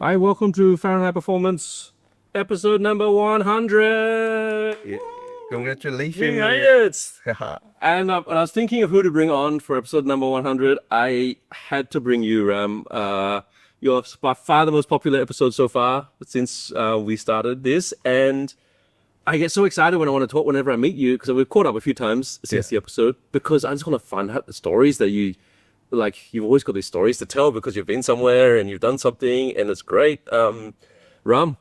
Hi, welcome to Fahrenheit Performance, episode number 100. Yeah. Congratulations. We made it. And when I was thinking of who to bring on for episode number 100, I had to bring you, Ram. You're by far the most popular episode so far since we started this. And I get so excited when I want to talk whenever I meet you, because we've caught up a few times since the episode, because I just want to find out the stories that you've always got these stories to tell because you've been somewhere and you've done something, and it's great. Ram,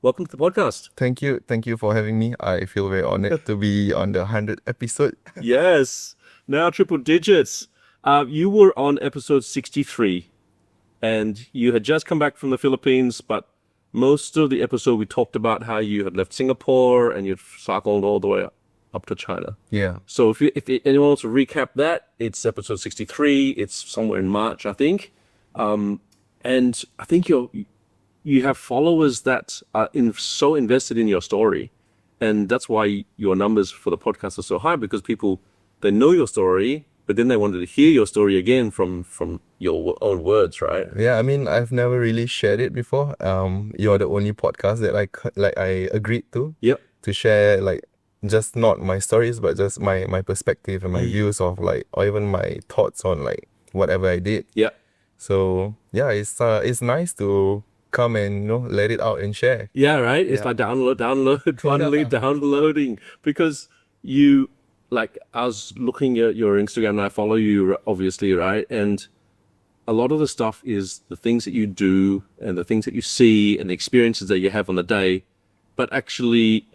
welcome to the podcast. Thank you for having me. I feel very honored to be on the 100th episode. Yes, now triple digits. You were on episode 63, and you had just come back from the Philippines, but most of the episode we talked about how you had left Singapore and you'd cycled all the way up to China. Yeah. So if anyone wants to recap that, it's episode 63. It's somewhere in March, I think. And I think you have followers that are so invested in your story, and that's why your numbers for the podcast are so high, because they know your story, but then they wanted to hear your story again from your own words, right? Yeah, I mean, I've never really shared it before. You're the only podcast that I agreed to. Yep. To share just not my stories, but just my perspective and my views of or even my thoughts on whatever I did. Yeah. So yeah, it's nice to come and let it out and share. Yeah, right. It's like finally downloading, because I was looking at your Instagram and I follow you obviously, right? And a lot of the stuff is the things that you do and the things that you see and the experiences that you have on the day, but actually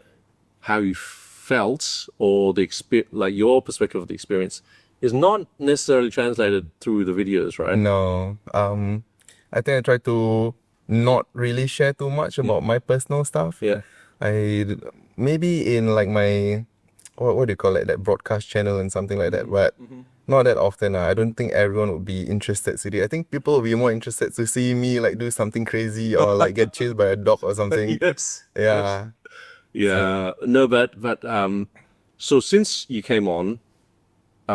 how you felt or your perspective of the experience is not necessarily translated through the videos, right? No. I think I try to not really share too much about my personal stuff. Yeah. I maybe in my what do you call it, that broadcast channel and something like that, but not that often. I don't think everyone would be interested to see. I think people will be more interested to see me do something crazy or get chased by a dog or something. Yes. Yeah. Yeah. No, but so since you came on,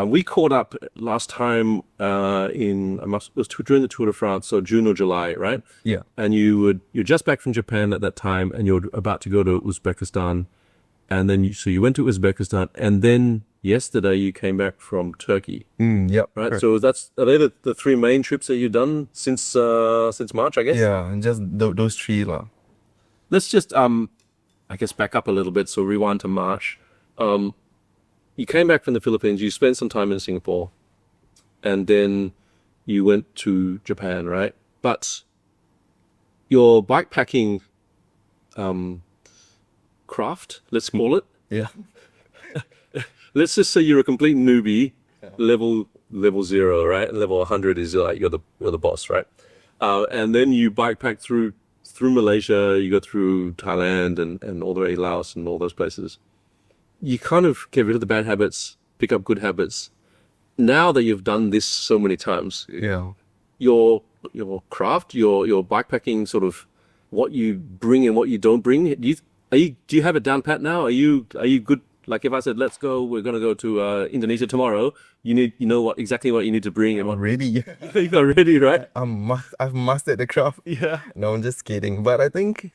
we caught up last time it was during the Tour de France, so June or July, right? Yeah. And you're just back from Japan at that time, and you're about to go to Uzbekistan, and then you went to Uzbekistan, and then yesterday you came back from Turkey. Yep. Right. Correct. So are they the three main trips that you've done since March, I guess? Yeah, and just those three lah. Let's just I guess back up a little bit. So rewind to March. You came back from the Philippines, you spent some time in Singapore, and then you went to Japan, right? But your bikepacking craft, let's call it. Yeah. Let's just say you're a complete newbie, level 0, right? And level 100 is you're the boss, right? And then you bikepack through Malaysia, you go through Thailand and all the way to Laos and all those places. You kind of get rid of the bad habits, pick up good habits. Now that you've done this so many times, Yeah. your craft, your bikepacking, sort of what you bring and what you don't bring, do you have it down pat now? Are you good? Like if I said, let's go, we're going to go to Indonesia tomorrow, you know exactly what you need to bring. And Already. you're ready, right? I've mastered the craft. Yeah. No, I'm just kidding. But I think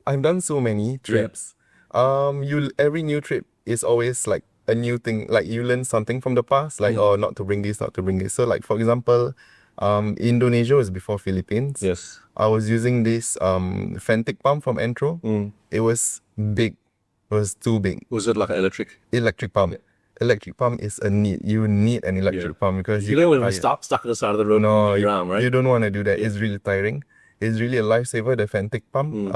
I've done so many trips. Every new trip is always a new thing. You learn something from the past, not to bring this, not to bring this. So for example, Indonesia was before Philippines. Yes. I was using this Fentic pump from Entro. It was big. It was too big. Was it like an Electric pump. Electric pump is a need. You need an electric pump because you don't want to be stuck at the side of the road. No, your arm, right? You don't want to do that. It's really tiring. It's really a lifesaver, the Fentic pump.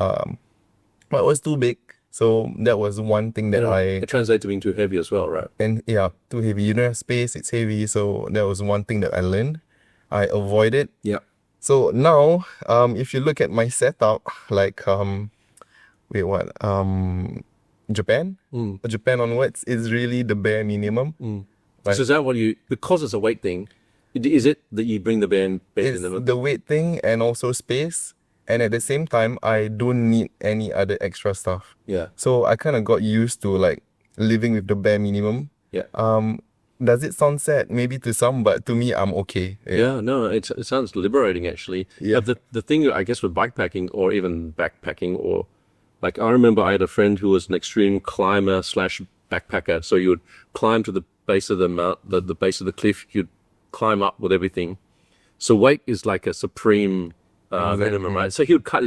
But it was too big. So that was one thing that it translates to being too heavy as well, right? And yeah, too heavy. You don't have space, it's heavy. So that was one thing that I learned. I avoided. Yeah. So now, if you look at my setup, Japan onwards is really the bare minimum. Right? So is that because it's a weight thing, is it that you bring the bare It's minimum? the weight thing and also space. And at the same time, I don't need any other extra stuff. Yeah. So I kind of got used to living with the bare minimum. Yeah. does it sound sad? Maybe to some, but to me, I'm okay. Yeah, no, it sounds liberating actually. Yeah. The thing I guess with bikepacking or even backpacking or like I remember I had a friend who was an extreme climber slash backpacker. So you would climb to the base of the the base of the cliff. You'd climb up with everything. So weight is like a supreme minimum, right? So he would cut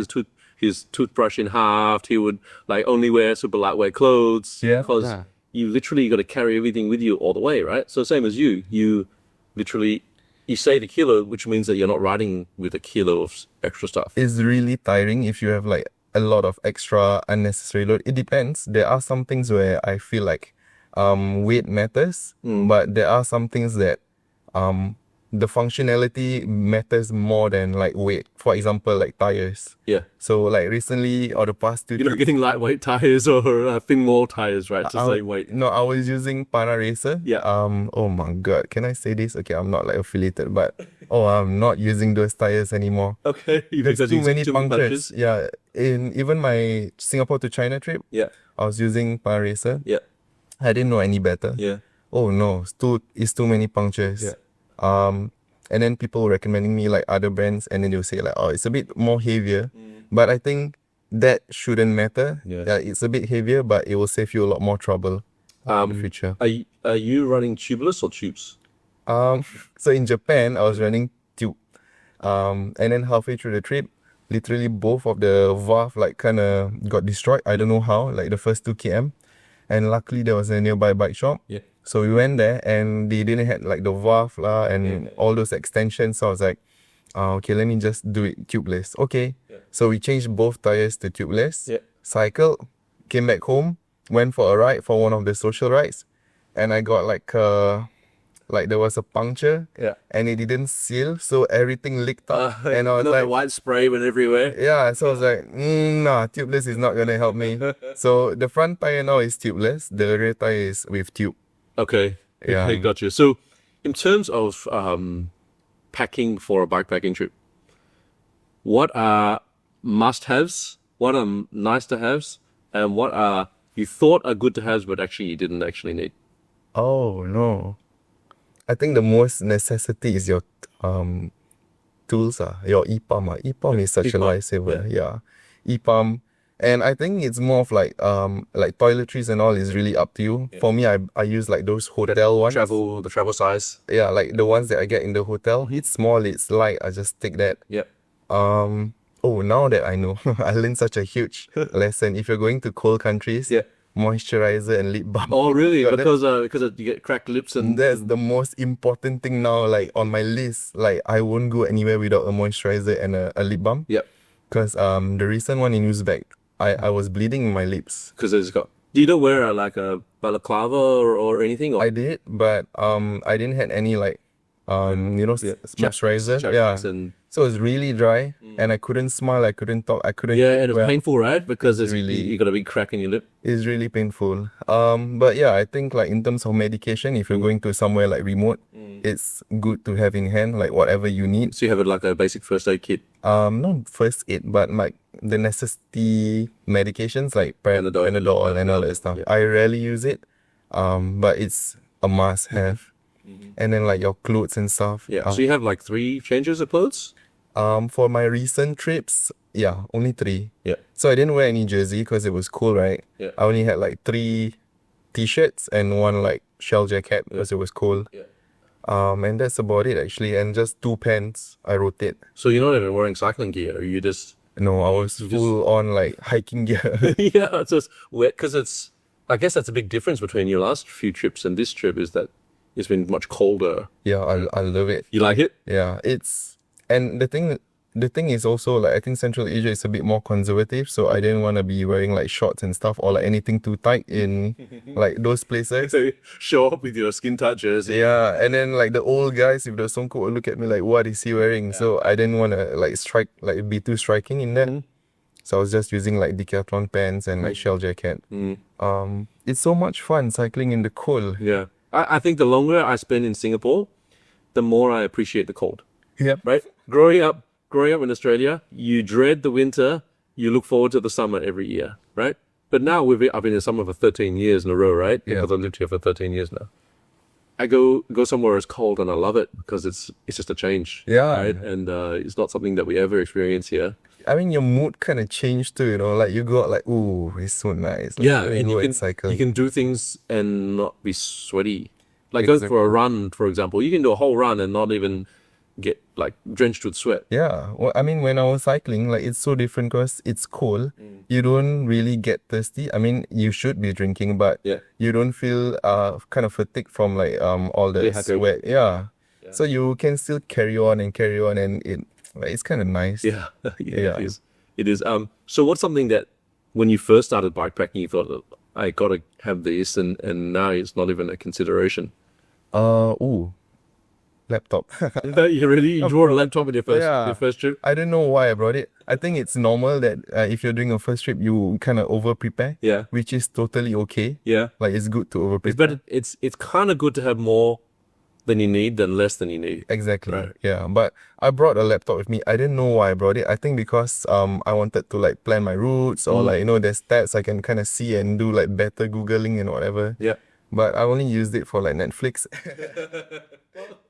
his toothbrush in half. He would like only wear super lightweight clothes. Yeah. Because you literally got to carry everything with you all the way, right? So same as you literally, you save a kilo, which means that you're not riding with a kilo of extra stuff. It's really tiring if you have like a lot of extra unnecessary load. It depends. There are some things where I feel like weight matters, but there are some things that the functionality matters more than like weight. For example, like tires. Yeah. So like recently or the past 2 You're not getting lightweight tires or thin wall tires, right? It's the same weight. No, I was using Para Racer. Yeah. Oh my god, can I say this? Okay, I'm not like affiliated, but I'm not using those tires anymore. Okay. There's Because too it's many too punctures. Yeah. In even my Singapore to China trip, Yeah. I was using Para Racer. Yeah. I didn't know any better. Yeah. Oh no, it's too many punctures. Yeah. And then people were recommending me like other brands, and then they'll say like, oh, it's a bit more heavier. But I think that shouldn't matter. Yes. Yeah, it's a bit heavier, but it will save you a lot more trouble in the future. Are you running tubeless or tubes? So in Japan, I was running tube. And then halfway through the trip, literally both of the valve like kind of got destroyed. I don't know how, like the first 2 km. And luckily there was a nearby bike shop. Yeah. So we went there and they didn't have like the valve and all those extensions. So I was like, okay, let me just do it tubeless. Okay. Yeah. So we changed both tires to tubeless. Yeah. Cycled, came back home, went for a ride for one of the social rides. And I got like there was a puncture. Yeah. And it didn't seal. So everything leaked up. And I was like, white spray went everywhere. yeah, so I was like, nah, tubeless is not going to help me. So the front tire now is tubeless. The rear tire is with tube. Okay. Yeah. Okay, gotcha. So in terms of packing for a bikepacking trip, what are must-haves? What are nice-to-haves? And what are you thought are good to haves but actually you didn't actually need? Oh, no. I think the most necessity is your tools, your EPAM. EPAM is such a EPAM, lifesaver. Yeah. EPAM. And I think it's more of like toiletries and all is really up to you. Yeah. For me, I use like those hotel ones. The travel size. Yeah, like the ones that I get in the hotel. It's small, it's light. I just take that. Yep. Now that I know, I learned such a huge lesson. If you're going to cold countries, moisturizer and lip balm. Oh, really? Because you get cracked lips and that's the most important thing now. Like on my list, like I won't go anywhere without a moisturizer and a lip balm. Yep. Because the recent one in Uzbek, I was bleeding in my lips. Because it's got. Do you don't wear like a balaclava or anything? Or? I did, but I didn't have any like moisturizer. Yeah. So it was really dry, and I couldn't smile, I couldn't talk, I couldn't. Yeah, and it's painful, right? Because it's really you got a big crack in your lip. It's really painful. But yeah, I think like in terms of medication, if you're going to somewhere like remote, it's good to have in hand like whatever you need. So you have it like a basic first aid kit. Not first aid, but like the necessity medications like Panadol and all that stuff. Yeah. I rarely use it, but it's a must have. And then like your clothes and stuff. Yeah. So you have like 3 changes of clothes? For my recent trips, only 3. Yeah. So I didn't wear any jersey because it was cool, right? Yeah. I only had like 3 t-shirts and 1 like shell jacket because it was cold. Yeah. And that's about it actually. And just 2 pants I rotate. So you're not even wearing cycling gear? You just... No, I was full on like hiking gear. Yeah, it's just wet because I guess that's a big difference between your last few trips and this trip is that it's been much colder. Yeah, I love it. You like it? Yeah, and the thing is also like I think Central Asia is a bit more conservative, so I didn't want to be wearing like shorts and stuff or like anything too tight in like those places. So show up with your skin tight jersey. Yeah, and then like the old guys with the songkok would look at me like, what is he wearing? Yeah. So I didn't want to like be too striking in that. So I was just using like decathlon pants and like shell jacket. It's so much fun cycling in the cold. Yeah. I think the longer I spend in Singapore, the more I appreciate the cold. Yeah. Right? Growing up in Australia, you dread the winter, you look forward to the summer every year, right? But now I've been in summer for 13 years in a row, right? Yeah. Because I've lived here for 13 years now. I go somewhere it's cold and I love it because it's just a change. Yeah. Right. And it's not something that we ever experience here. I mean, your mood kind of changed too, you know, like you go out like, ooh, it's so nice. Like, Yeah, let me and go you and cycle. can do things and not be sweaty. Like going for a run, for example, you can do a whole run and not even get like drenched with sweat. Yeah, well, I mean, when I was cycling, like it's so different because it's cold. You don't really get thirsty. I mean, you should be drinking, but Yeah. you don't feel kind of fatigued from like all the Dehydrated. sweat. Yeah. So you can still carry on, and it's kind of nice. Yeah, Yeah. it is. It is. So what's something that when you first started bikepacking, you thought, I gotta have this, and now it's not even a consideration? Laptop. You brought a laptop with your first trip? I don't know why I brought it. I think it's normal that if you're doing a first trip, you kind of over prepare. Yeah. Which is totally okay. Yeah. Like it's good to over It's prepare. better. It's kind of good to have more than you need than less than you need. Exactly. Right. Yeah. But I brought a laptop with me. I didn't know why I brought it. I think because I wanted to like plan my routes or like, you know, there's stats I can kind of see and do like better Googling and whatever. Yeah. But I only used it for like Netflix.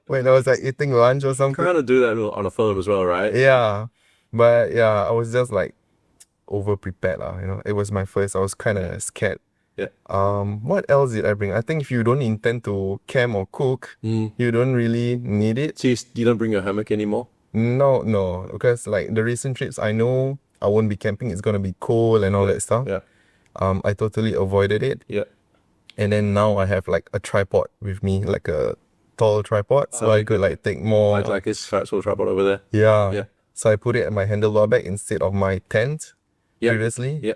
When I was like eating lunch or something. Kind of do that on a phone as well, right? Yeah. But yeah, I was just like over prepared, you know. It was my first. I was kind of scared. Yeah. What else did I bring? I think if you don't intend to camp or cook, you don't really need it. So you don't bring your hammock anymore? No, because like the recent trips, I know I won't be camping. It's gonna be cold and all that stuff. Yeah. I totally avoided it. Yeah. And then now I have like a tripod with me, like a tall tripod, so I could like take more. Like this sort of tripod over there. Yeah. Yeah. So I put it at my handlebar bag instead of my tent previously. Yeah.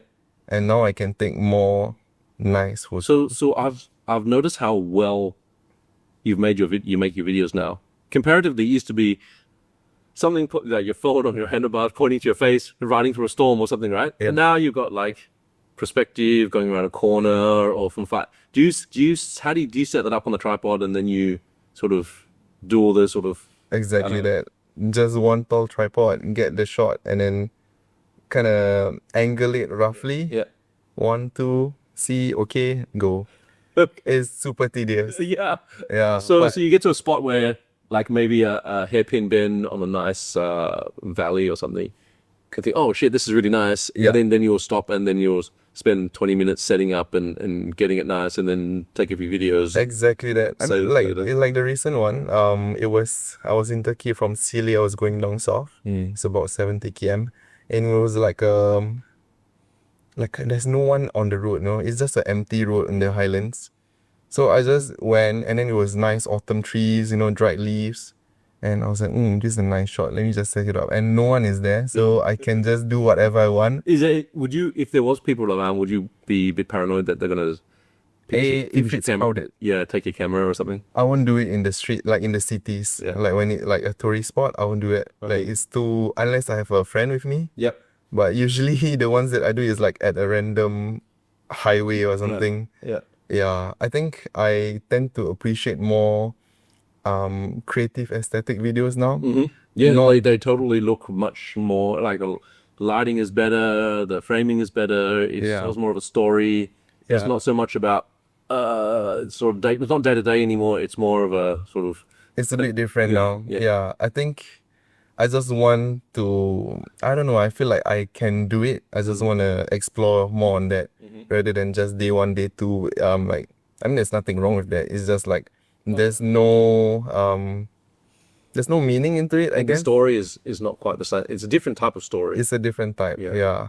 And now I can take more nice photos. So I've noticed how well you make your videos now. Comparatively, it used to be something put like your phone on your handlebars pointing to your face, riding through a storm or something, right? Yeah. And now you've got like perspective going around a corner or from far. Do you set that up on the tripod and then you sort of do all this sort of Exactly that. Just one tall tripod, get the shot, and then kind of angle it roughly. Yeah. 1, 2, see, okay, go. It's super tedious. Yeah. Yeah. So but- so you get to a spot where like maybe a hairpin bend on a nice valley or something. You can think, oh shit, this is really nice. Yeah. And then you'll stop and then you'll spend 20 minutes setting up and getting it nice and then take a few videos. Exactly that. I So- mean, like the recent one, I was in Turkey from Sili. I was going down south. It's about 70 km, and it was like there's no one on the road. No, it's just an empty road in the highlands. So I just went, and then it was nice autumn trees, you know, dried leaves, and I was like, this is a nice shot. Let me just set it up, and no one is there, so I can just do whatever I want. Would you, if there was people around, would you be a bit paranoid that they're gonna If it's crowded. Yeah, take your camera or something? I won't do it in the street, like in the cities. Yeah. Like when it like a tourist spot, I won't do it. Like it's too, unless I have a friend with me. Yep. But usually the ones that I do is like at a random highway or something. Yeah. Yeah. I think I tend to appreciate more creative aesthetic videos now. Yeah, no, they totally look much more like the lighting is better, the framing is better. It tells more of a story. It's Yeah. not so much about sort of it's not day to day anymore. It's more of a sort of It's a bit different now. yeah. Yeah. I think I just want to, I don't know, I feel like I can do it. I just want to explore more on that rather than just day 1, day 2. Like, I mean, there's nothing wrong with that. It's just like, there's no meaning into it, I the guess. story is not quite the same. It's a different type of story. It's a different type. Yeah. Yeah.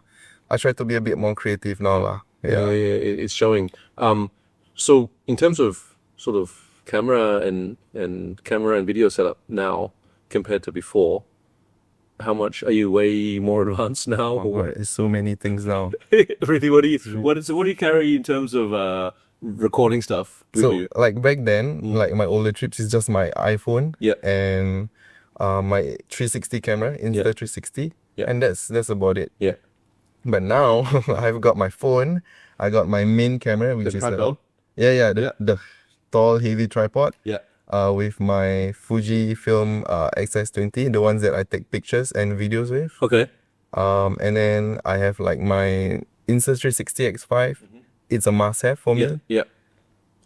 I try to be a bit more creative now, lah. Yeah, it's showing. So in terms of sort of camera and video setup now compared to before, how much are you way more advanced now? Oh, God, it's so many things now. Really, what do you carry in terms of recording stuff with So you? like back then, like my older trips is just my iPhone Yeah. and my 360 camera, Insta360, and that's about it. Yeah. But now I've got my phone, I got my main camera, which is tripod? the tall heavy tripod. Yeah. With my Fujifilm XS20, the ones that I take pictures and videos with. Okay. And then I have like my Insta360 X5. It's a must-have for me. Yeah.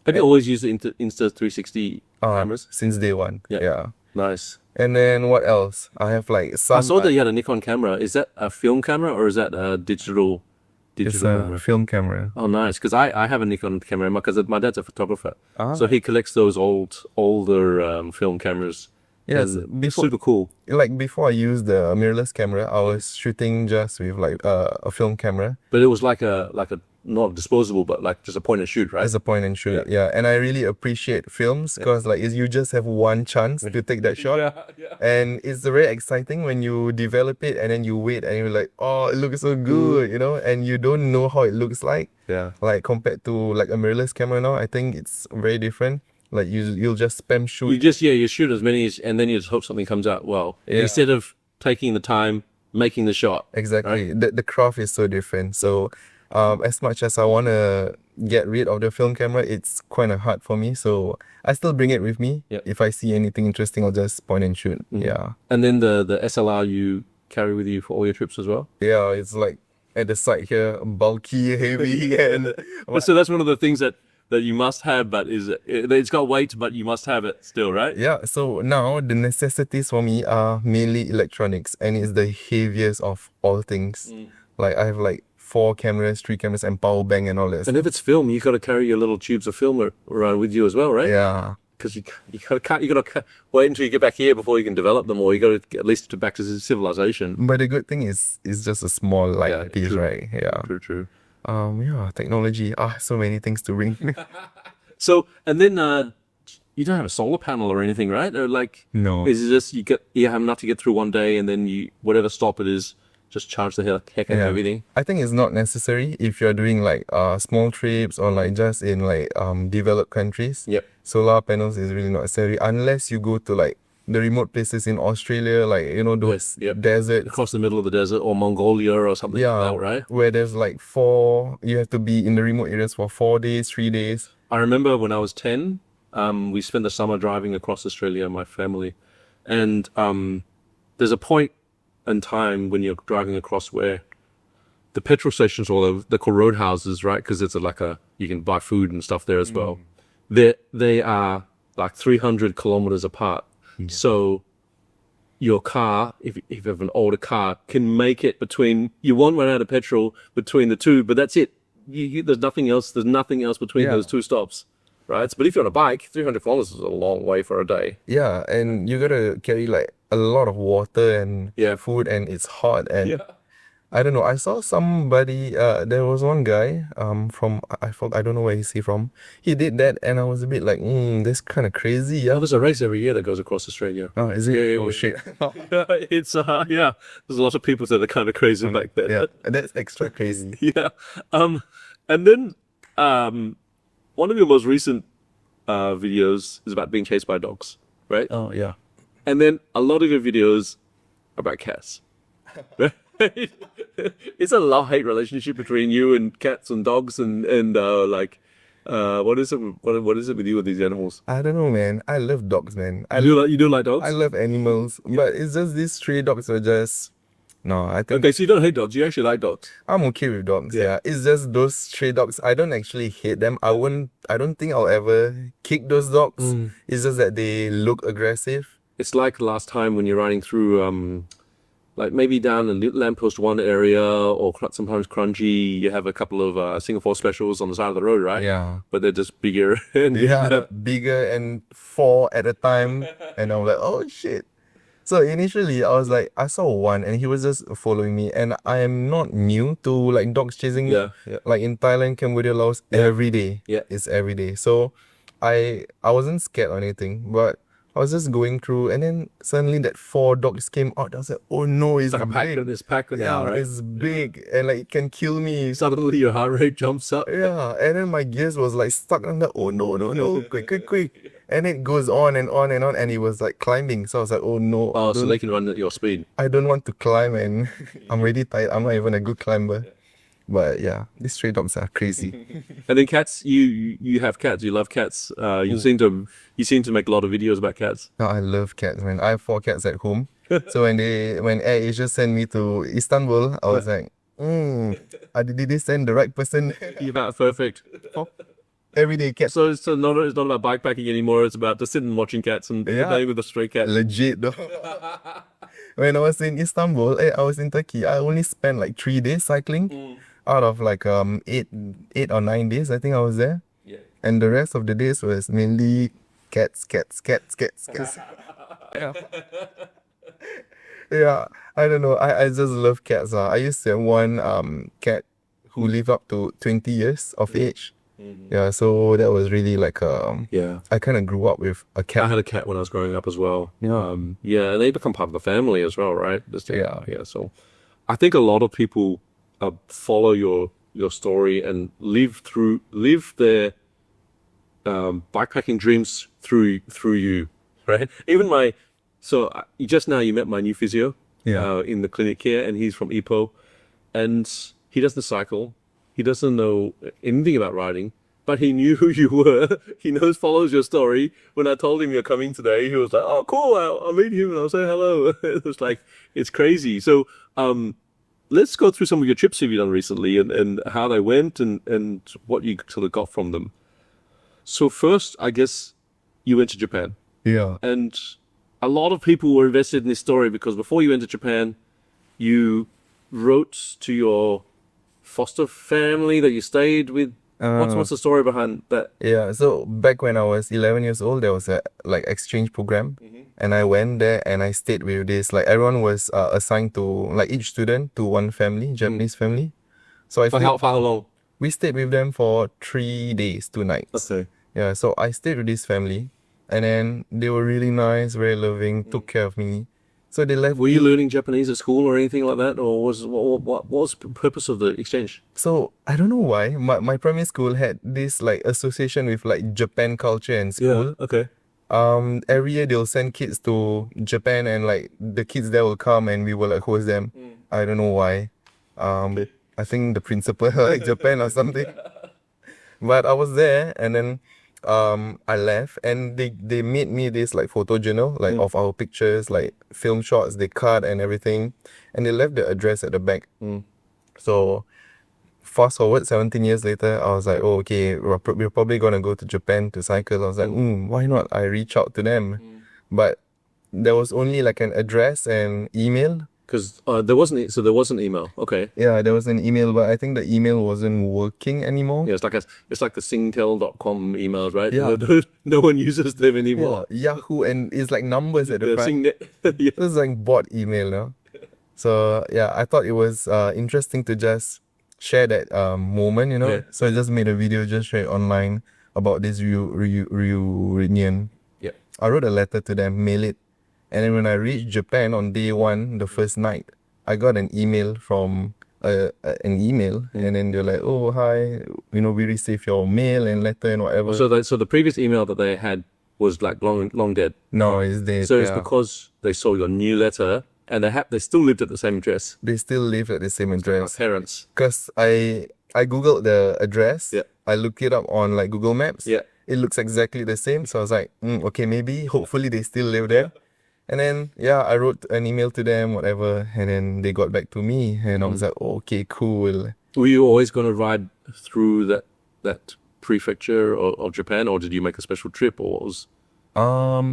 Have you always used the Insta360 cameras? Since day one. Yeah. Nice. And then what else? I have like some. I saw that you had a Nikon camera. Is that a film camera or is that a digital It's a camera? film camera. Oh, nice. Because I have a Nikon camera because my dad's a photographer. So he collects those older film cameras. Yes, Super cool. Like before I used the mirrorless camera, I was shooting just with like a film camera. But it was like a not disposable, but like just a point and shoot, right? As a point and shoot, yeah. And I really appreciate films because like you just have one chance to take that shot. And it's very exciting when you develop it and then you wait and you're like, oh, it looks so good, you know, and you don't know how it looks like. Yeah. Like compared to like a mirrorless camera now, I think it's very different. Like you'll just spam shoot. You shoot as many and then you just hope something comes out well. Instead of taking the time, making the shot. Exactly. Right? The craft is so different. So as much as I want to get rid of the film camera, it's kind of hard for me. So I still bring it with me. If I see anything interesting, I'll just point and shoot. Yeah. And then the SLR you carry with you for all your trips as well? Yeah, it's like at the side here, bulky, heavy. And so that's one of the things that you must have, but it's got weight, but you must have it still, right? Yeah, so now the necessities for me are mainly electronics and it's the heaviest of all things. Like I have like 4 cameras, 3 cameras and power bank and all that. And if it's film, you got to carry your little tubes of film around with you as well, right? Yeah. Because you got to wait until you get back here before you can develop them, or you got to get at least to back to civilization. But the good thing is, it's just a small light piece, true. right? Yeah. True. Yeah, technology. So many things to bring. So, and then you don't have a solar panel or anything, right? Or like, no. Is it just you have enough to get through one day, and then whatever stop it is, just charge the heck out of everything? I think it's not necessary if you're doing like small trips or like just in like developed countries. Yep. Solar panels is really not necessary unless you go to like the remote places in Australia, like, you know, those deserts. Across the middle of the desert or Mongolia or something like that, right? Where there's like you have to be in the remote areas for 4 days, 3 days. I remember when I was 10, we spent the summer driving across Australia, my family. And there's a point in time when you're driving across where the petrol stations or they're called roadhouses, right? Because it's you can buy food and stuff there as well. They are like 300 kilometers apart. So your car, if you have an older car, can make it you won't run out of petrol between the two, but that's it. There's nothing else. There's nothing else between those two stops, right? But if you're on a bike, 300 kilometers is a long way for a day. Yeah, and you gotta carry like a lot of water and food, and it's hot. And I don't know. I saw somebody. There was one guy. From I don't know where he's from. He did that, and I was a bit like, that's kind of crazy. Yeah. There's a race every year that goes across Australia. Oh, is it? Yeah, oh shit. It's There's a lot of people that are kind of crazy like that. Yeah, that's extra crazy. Yeah. And then one of your most recent videos is about being chased by dogs, right? Oh yeah. And then a lot of your videos are about cats. Right? It's a love-hate relationship between you and cats and dogs and what is it with you with these animals? I don't know, man. I love dogs, man. You do like dogs? I love animals, but it's just these stray dogs are just no. I think okay. So you don't hate dogs. You actually like dogs. I'm okay with dogs. Yeah, it's just those stray dogs. I don't actually hate them. I don't think I'll ever kick those dogs. It's just that they look aggressive. It's like last time when you're riding through like maybe down in Lamppost 1 area or sometimes Crunchy, you have a couple of Singapore specials on the side of the road, right? Yeah. But they're just bigger. And bigger and 4 at a time. And I'm like, oh shit. So initially I was like, I saw one and he was just following me, and I am not new to like dogs chasing me. Like in Thailand, Cambodia, Laos, every day. Yeah. It's every day. So I wasn't scared or anything, but I was just going through, and then suddenly that 4 dogs came out. I was like, oh no, it's like big. This pack now, right? It's big and like it can kill me. Suddenly your heart rate jumps up. Yeah, and then my gears was like stuck. I'm like, oh no, quick. And it goes on and on and on, and it was like climbing. So I was like, oh no. Oh, so they can run at your speed. I don't want to climb, and I'm really tired. I'm not even a good climber. But yeah, these stray dogs are crazy. And then cats, you have cats. You love cats. You seem to make a lot of videos about cats. No, I love cats, man. I have 4 cats at home. So when AirAsia sent me to Istanbul, I was like, did they send the right person? You're about perfect. Everyday cat. So it's not about bikepacking anymore. It's about just sitting and watching cats and playing with the stray cat. Legit though. When I was in Istanbul, I was in Turkey. I only spent like 3 days cycling out of like 8 or 9 days. I think I was there. Yeah. And the rest of the days was mainly cats. Yeah. Yeah, I don't know. I just love cats. I used to have one cat who lived up to 20 years of age. Yeah, so that was really like I kind of grew up with a I cat. had a cat when I was growing up as well. Yeah. And they become part of the family as well, right? Yeah. So I think a lot of people follow your story and live their bikepacking dreams through you, right? Even just now you met my new physio in the clinic here, and he's from Ipoh, and he doesn't cycle. He doesn't know anything about riding, but he knew who you were. He follows your story. When I told him you're coming today, he was like, "Oh, cool! I'll meet him and I'll say hello." It was like, it's crazy. So, let's go through some of your trips you've done recently and how they went and what you sort of got from them. So first, I guess you went to Japan, Yeah. and a lot of people were invested in this story because before you went to Japan, you wrote to your foster family that you stayed with. What's the story behind that? Yeah, so back when I was 11 years old, there was a like exchange program, and I went there and I stayed with this. Like everyone was assigned to like each student to one family, Japanese family. So For how long? we stayed with them for 3 days, 2 nights. Okay. Yeah, so I stayed with this family, and then they were really nice, very loving, took care of me. So they left. Were you learning Japanese at school or anything like that, or what was the purpose of the exchange? So I don't know why my primary school had this like association with like Japan culture and school. Okay. Every year they'll send kids to Japan, and like the kids there will come and we will like host them. I don't know why. I think the principal like Japan or something. But I was there, and then I left, and they made me this like photo journal like of our pictures, like film shots they cut and everything, and they left the address at the back. So fast forward 17 years later, I was like, oh, okay, we're probably gonna go to Japan to cycle. I was like, why not I reach out to them? But there was only like an address and email. Because there wasn't email. Okay. Yeah, there was an email, but I think the email wasn't working anymore. Yeah, it's like the singtel.com emails, right? Yeah. No one uses them anymore. Yeah, Yahoo, and it's like numbers at the The front. Singnet. Yeah. It was like bot email now. So yeah, I thought it was interesting to just share that moment, you know. Yeah. So I just made a video, just share it online about this reunion. Yeah. I wrote a letter to them, mail it, and then when I reached Japan on day 1, the first night, I got an email from and then they're like, oh hi, we received your mail and letter and whatever. So the previous email that they had was like long dead. No, it's dead. So it's because they saw your new letter and they still lived at the same address. They still live at the same My address. parents. Because I googled the address. Yeah. I looked it up on like Google Maps. Yeah. It looks exactly the same. So I was like, okay, hopefully they still live there. And then I wrote an email to them, whatever, and then they got back to me, and I was like, oh, okay, cool. Were you always going to ride through that prefecture of Japan, or did you make a special trip, or what was?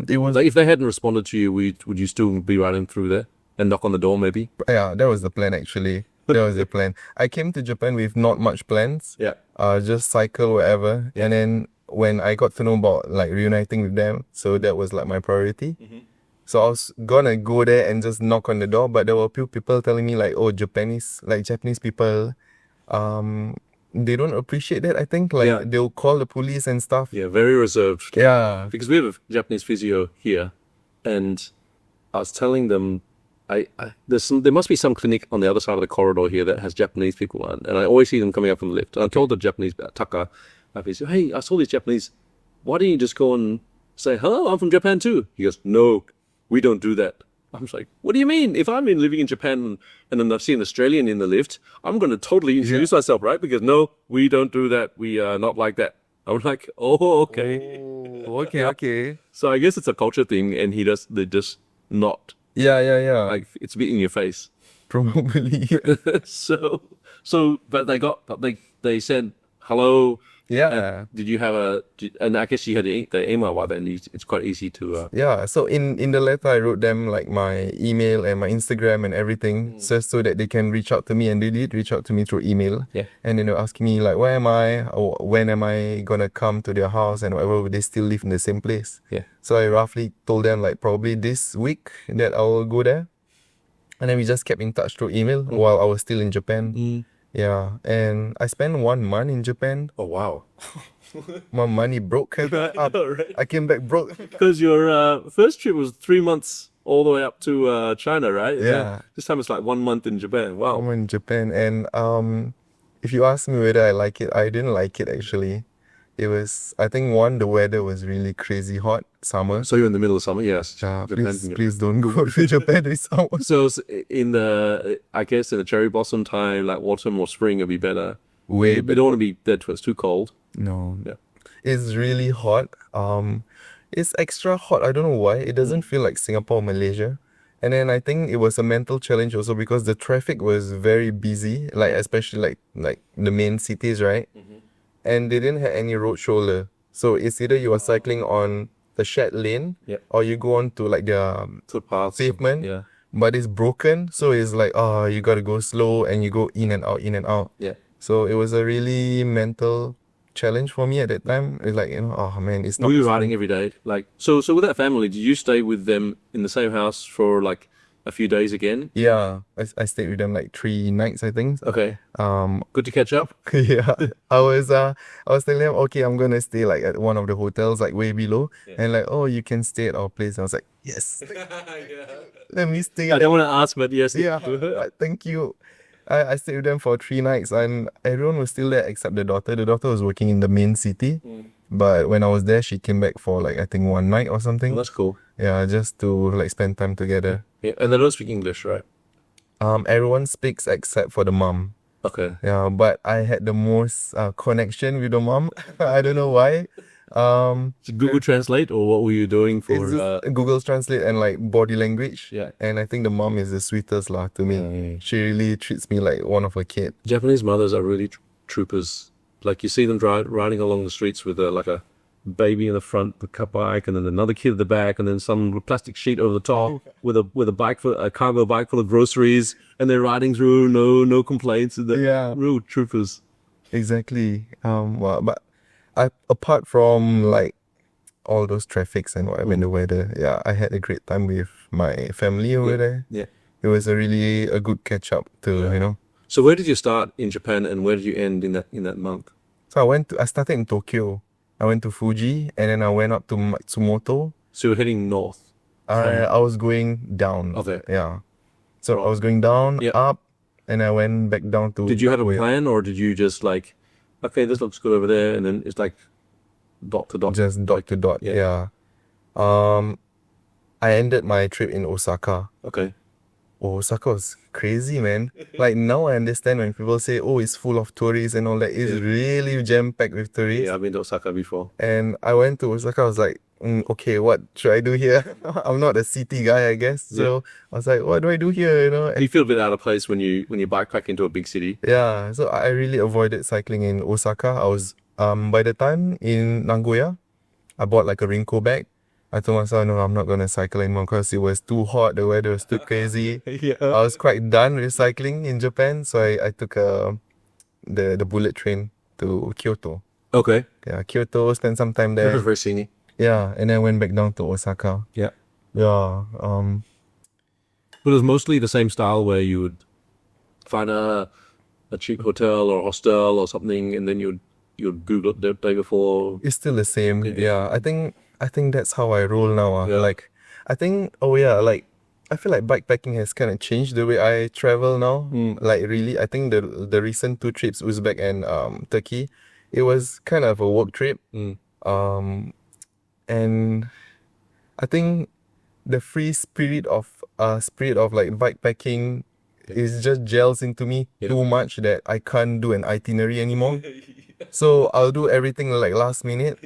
It was Like if they hadn't responded to you, would you still be riding through there and knock on the door, maybe? that was the plan actually. That was the plan. I came to Japan with not much plans. Yeah. Just cycle wherever, and then when I got to know about like reuniting with them, so that was like my priority. So I was gonna go there and just knock on the door, but there were a few people telling me like, oh, Japanese people, they don't appreciate that. I think they'll call the police and stuff. Yeah, very reserved. Yeah. Because we have a Japanese physio here, and I was telling them, there must be some clinic on the other side of the corridor here that has Japanese people on, and I always see them coming up from the lift. And I told the Japanese Taka, my physio, hey, I saw these Japanese. Why don't you just go and say, hello, I'm from Japan too? He goes, no, we don't do that. I was like, what do you mean? If I'm living in Japan and then I've seen an Australian in the lift, I'm going to totally introduce myself, right? Because no, we don't do that. We are not like that. I'm like, oh, okay. Okay. So I guess it's a culture thing, and they're just not. Yeah. Like, it's a bit in your face. Probably. But they said hello. Yeah. Did you have and I guess you had the email one, then it's quite easy to. Yeah, so in the letter I wrote them like my email and my Instagram and everything, just so that they can reach out to me, and they did reach out to me through email. Yeah. And then they were asking me like, where am I, or when am I gonna come to their house and whatever. They still live in the same place. Yeah. So I roughly told them like probably this week that I'll go there, and then we just kept in touch through email while I was still in Japan. Yeah, and I spent 1 month in Japan. Oh wow. My money broke. Right. I came back broke. Because your first trip was 3 months all the way up to China, right? Yeah. This time it's like 1 month in Japan. Wow. I'm in Japan, and if you ask me whether I like it, I didn't like it actually. It was, I think, the weather was really crazy hot, summer. So you're in the middle of summer, yes. Yeah, Japan. please don't go to Japan this summer. So I guess in the cherry blossom time, like autumn or spring, would be better. Way But don't want to be there till it's too cold. No. Yeah. It's really hot. It's extra hot. I don't know why. It doesn't feel like Singapore or Malaysia. And then I think it was a mental challenge also because the traffic was very busy, like especially like the main cities, right? And they didn't have any road shoulder. So it's either you are cycling on the shared lane, or you go on to like the Footpaths. pavement. Yeah. But it's broken, so it's like you gotta go slow and you go in and out, in and out. Yeah. So it was a really mental challenge for me at that time. It's like, oh man, it's not. Were you riding every day? Like so with that family, did you stay with them in the same house for like a few days again? Yeah, I stayed with them like 3 nights, I think. Okay. Good to catch up. Yeah, I was telling them, okay, I'm gonna stay like at one of the hotels like way below, and like, oh, you can stay at our place. I was like, yes, let me stay. I don't want to ask, but yes. Yeah, thank you. I stayed with them for 3 nights, and everyone was still there except the daughter. The daughter was working in the main city, but when I was there, she came back for like I think 1 night or something. Well, that's cool. Yeah, just to like spend time together. Yeah, and they don't speak English, right? Everyone speaks except for the mom. Okay. Yeah, but I had the most connection with the mom. I don't know why. So Google Translate, or what were you doing It's for? just Google Translate and like body language. Yeah. And I think the mom is the sweetest lah to me. Yeah. She really treats me like one of her kid. Japanese mothers are really troopers. Like you see them riding along the streets with like a baby in the front, the bike, and then another kid at the back, and then some plastic sheet over the top with a cargo bike full of groceries, and they're riding through, no complaints. Yeah. Real troopers. Exactly. Well, but apart from like all those traffics and whatever in the weather, yeah, I had a great time with my family over there. Yeah. It was a good catch up to. So where did you start in Japan, and where did you end in that month? So I started in Tokyo. I went to Fuji, and then I went up to Matsumoto. So you're heading north. I was going down. Okay. Yeah. So I was going down, up, and I went back down to. Did you have a Nagoya. plan, or did you just like, okay, this looks good over there, and then it's like dot to dot? Just dot to dot. Yeah. I ended my trip in Osaka. Okay. Osaka was crazy, man. Like now I understand when people say, oh, it's full of tourists and all that. It's really jam-packed with tourists. Yeah, I've been to Osaka before. And I went to Osaka, I was like, okay, what should I do here? I'm not a city guy, I guess. So I was like, what do I do here? You feel a bit out of place when you backpack into a big city. Yeah, so I really avoided cycling in Osaka. I was, by the time in Nagoya, I bought like a raincoat bag. I told myself, no, I'm not going to cycle anymore because it was too hot, the weather was too crazy. I was quite done with cycling in Japan, so I took the bullet train to Kyoto. Okay. Yeah, Kyoto, spent some time there. Very scenic. Yeah, and then went back down to Osaka. Yeah. Yeah. But it was mostly the same style where you would find a cheap hotel or hostel or something, and then you'd Google it the day before. It's still the same. Yeah, I think that's how I roll now. Like, I think, I feel like bikepacking has kind of changed the way I travel now. Like, really, I think the recent 2 trips, Uzbek and Turkey, it was kind of a work trip. And I think the free spirit of like bikepacking is just gels into me too much that I can't do an itinerary anymore. So I'll do everything like last minute.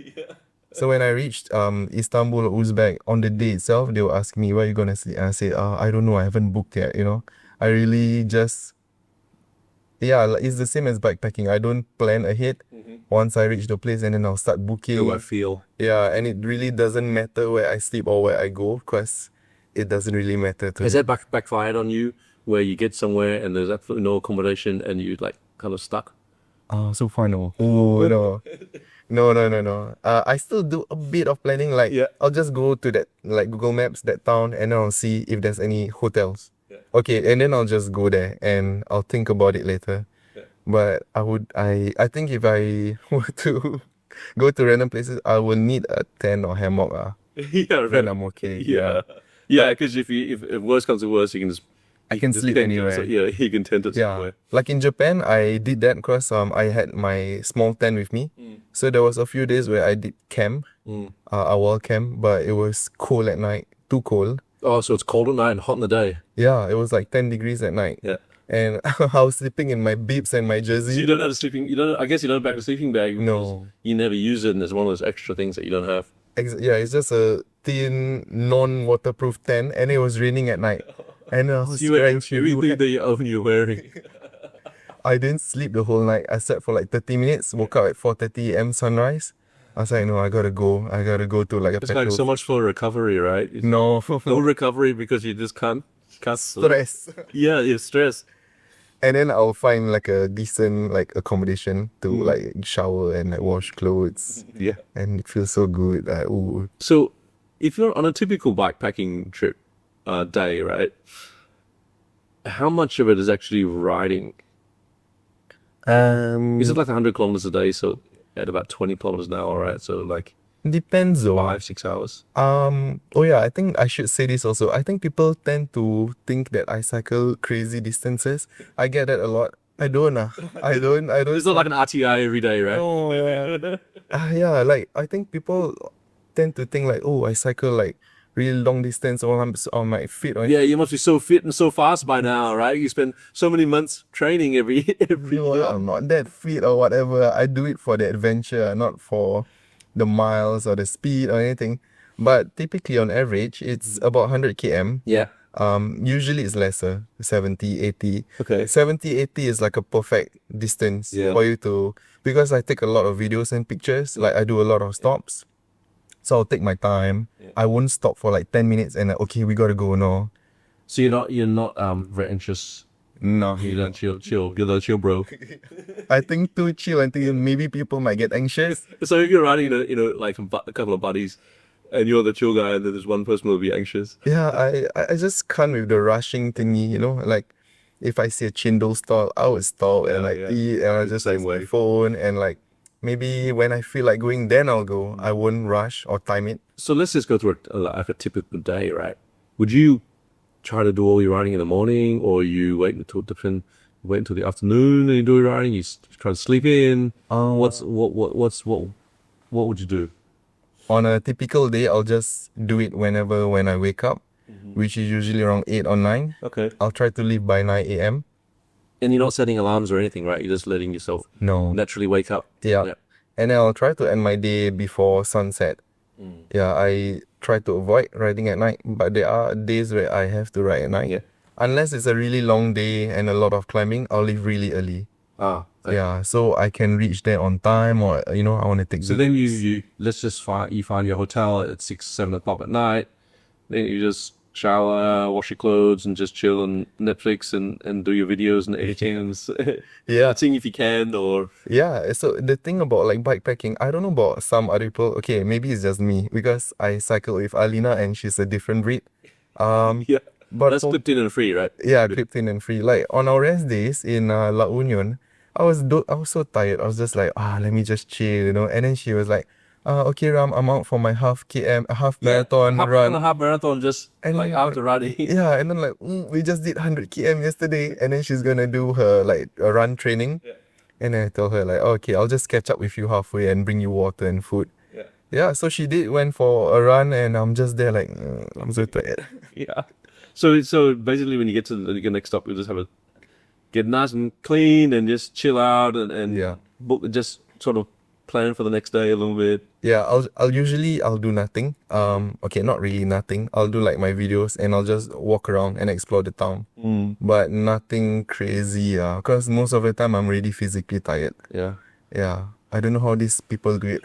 So when I reached Istanbul or Uzbek, on the day itself, they will ask me, where are you going to sleep? And I say, I don't know, I haven't booked yet, I really just, it's the same as bikepacking. I don't plan ahead. once I reach the place, and then I'll start booking. How I feel. Yeah, and it really doesn't matter where I sleep or where I go, because it doesn't really matter to Has me. that backfired on you, where you get somewhere and there's absolutely no accommodation and you like kind of stuck? So far, no. Oh, no. No. I still do a bit of planning. Like, Yeah. I'll just go to that, like Google Maps, that town, and then I'll see if there's any hotels. Yeah. Okay, and then I'll just go there and I'll think about it later. Yeah. But I think if I were to go to random places, I will need a tent or hammock. Yeah, Then I'm okay. Yeah, because if worst comes to worst, you can just I can sleep tent it. anywhere. So, yeah, you can tent it Yeah, somewhere. like in Japan, I did that because I had my small tent with me. So there was a few days where I did camp, a wall camp, but it was cold at night, too cold. Oh, so it's cold at night and hot in the day. Yeah, it was like 10 degrees at night. Yeah. And I was sleeping in my bibs and my So jersey. you don't have a sleeping. You don't. I guess you don't have a sleeping bag. No. because You never use it, and it's one of those extra things that you don't have. Yeah, it's just a thin, non-waterproof tent, and it was raining at night. And I was wearing everything that you're wearing. I didn't sleep the whole night. I slept for like 30 minutes, woke up at 4:30 a.m. sunrise. I was like, no, I gotta go. I gotta go to like a It's petrol. like so much for recovery, right? No. No recovery because you just can't sleep. Stress. Yeah, you're stressed. And then I'll find like a decent like accommodation to like shower and like wash clothes. Yeah. And it feels so good. Like, ooh. So, if you're on a typical bikepacking trip day, right? How much of it is actually riding? Is it like 100 kilometers a day? So at about 20 kilometers an hour, right? So like Depends though. 5-6 hours. Oh yeah, I think I should say this also. I think people tend to think that I cycle crazy distances. I get that a lot. I don't. I don't. It's not like an RTI every day, right? Oh yeah. Yeah, like I think people tend to think like, oh, I cycle like really long distance or I'm on my feet. Or Yeah, you must be so fit and so fast by now, right? You spend so many months training every No, year. I'm not that fit or whatever. I do it for the adventure, not for the miles or the speed or anything. But typically on average, it's about 100 km. Yeah. Usually it's lesser, 70, 80. Okay. 70, 80 is like a perfect distance Yeah. for you to, because I take a lot of videos and pictures, like I do a lot of stops. So I'll take my time. I won't stop for like 10 minutes and okay, we gotta go, no. So you're not very anxious. No. You don't chill. You're the chill bro. I think too chill until maybe people might get anxious. So if you're riding, like a couple of buddies, and you're the chill guy, and then there's one person who'll be anxious. Yeah, I just can't with the rushing thingy, you know, like if I see a Chindle stall, I would stop and like eat and I just Same use way. my phone and like maybe when I feel like going, then I'll go. I won't rush or time it. So let's just go through like a typical day, right? Would you try to do all your riding in the morning, or you wait until the afternoon and you do your riding? You try to sleep in. What would you do? On a typical day, I'll just do it when I wake up, which is usually around 8 or 9. Okay. I'll try to leave by 9 a.m. And you're not setting alarms or anything, right? You're just letting yourself No. naturally wake up. Yeah. And then I'll try to end my day before sunset. Yeah, I try to avoid riding at night, but there are days where I have to ride at night. Yeah. Unless it's a really long day and a lot of climbing, I'll leave really early. Yeah, so I can reach there on time, or I want to take. So then you let's just find your hotel at 6-7 o'clock at night. Then you just shower, wash your clothes, and just chill on Netflix and do your videos and editing and Yeah. seeing if you can or Yeah, so the thing about like bikepacking, I don't know about some other people. Okay, maybe it's just me because I cycle with Alina and she's a different breed. yeah. But That's for- clipped in and free, right? Yeah, clipped in and free. Like on our rest days in La Union, I was so tired. I was just like, let me just chill, And then she was like, okay, Ram, I'm out for my half marathon run. half marathon, just And like then, after riding. Yeah, and then like we just did 100 km yesterday, and then she's gonna do her like a run training. Yeah. And then I told her like, okay, I'll just catch up with you halfway and bring you water and food. Yeah, so she went for a run, and I'm just there like, I'm so tired. Yeah. So basically, when you get to the next stop, you'll just get nice and clean and just chill out and Yeah. just sort of plan for the next day a little bit. Yeah, I'll usually do nothing. Okay, not really nothing. I'll do like my videos and I'll just walk around and explore the town. But nothing crazy, because most of the time I'm really physically tired. Yeah. Yeah. I don't know how these people do it.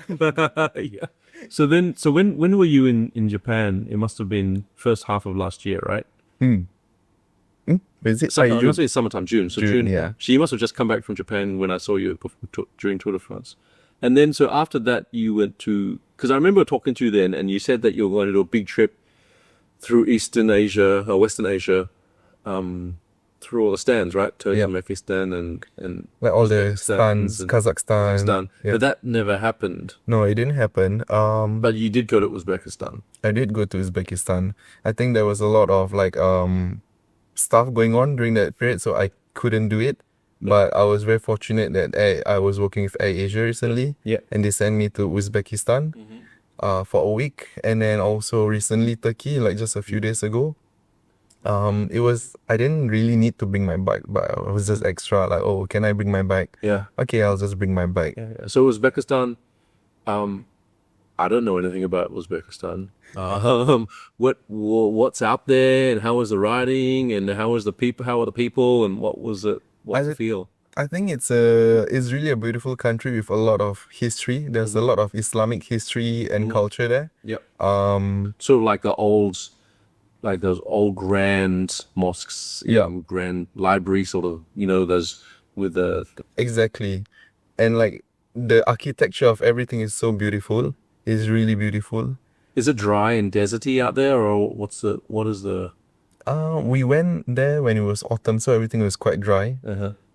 Yeah. So when were you in Japan? It must have been first half of last year, right? Is it? It must be summertime, June. So June, yeah. So you must have just come back from Japan when I saw you during Tour de France. And then, so after that, you went to, because I remember talking to you then, and you said that you were going to do a big trip through Eastern Asia, or Western Asia, through all the stands, right? Turkey, Uzbekistan, and Like all the stands, Kazakhstan. Yeah. But that never happened. No, it didn't happen. But you did go to Uzbekistan. I did go to Uzbekistan. I think there was a lot of like stuff going on during that period, so I couldn't do it. But I was very fortunate that I was working with AirAsia recently, and they sent me to Uzbekistan for a week, and then also recently Turkey, like just a few days ago. I didn't really need to bring my bike, but I was just extra like, oh, can I bring my bike? Yeah. Okay, I'll just bring my bike. Yeah. So Uzbekistan, I don't know anything about Uzbekistan. What's out there, and how was the riding, and how are the people, and what's the feel? I think it's really a beautiful country with a lot of history. There's a lot of Islamic history and culture there. Yep. Sort of like those old grand mosques, grand library, sort of, those with the exactly, and like the architecture of everything is so beautiful. It's really beautiful. Is it dry and deserty out there, or what is the? We went there when it was autumn, so everything was quite dry.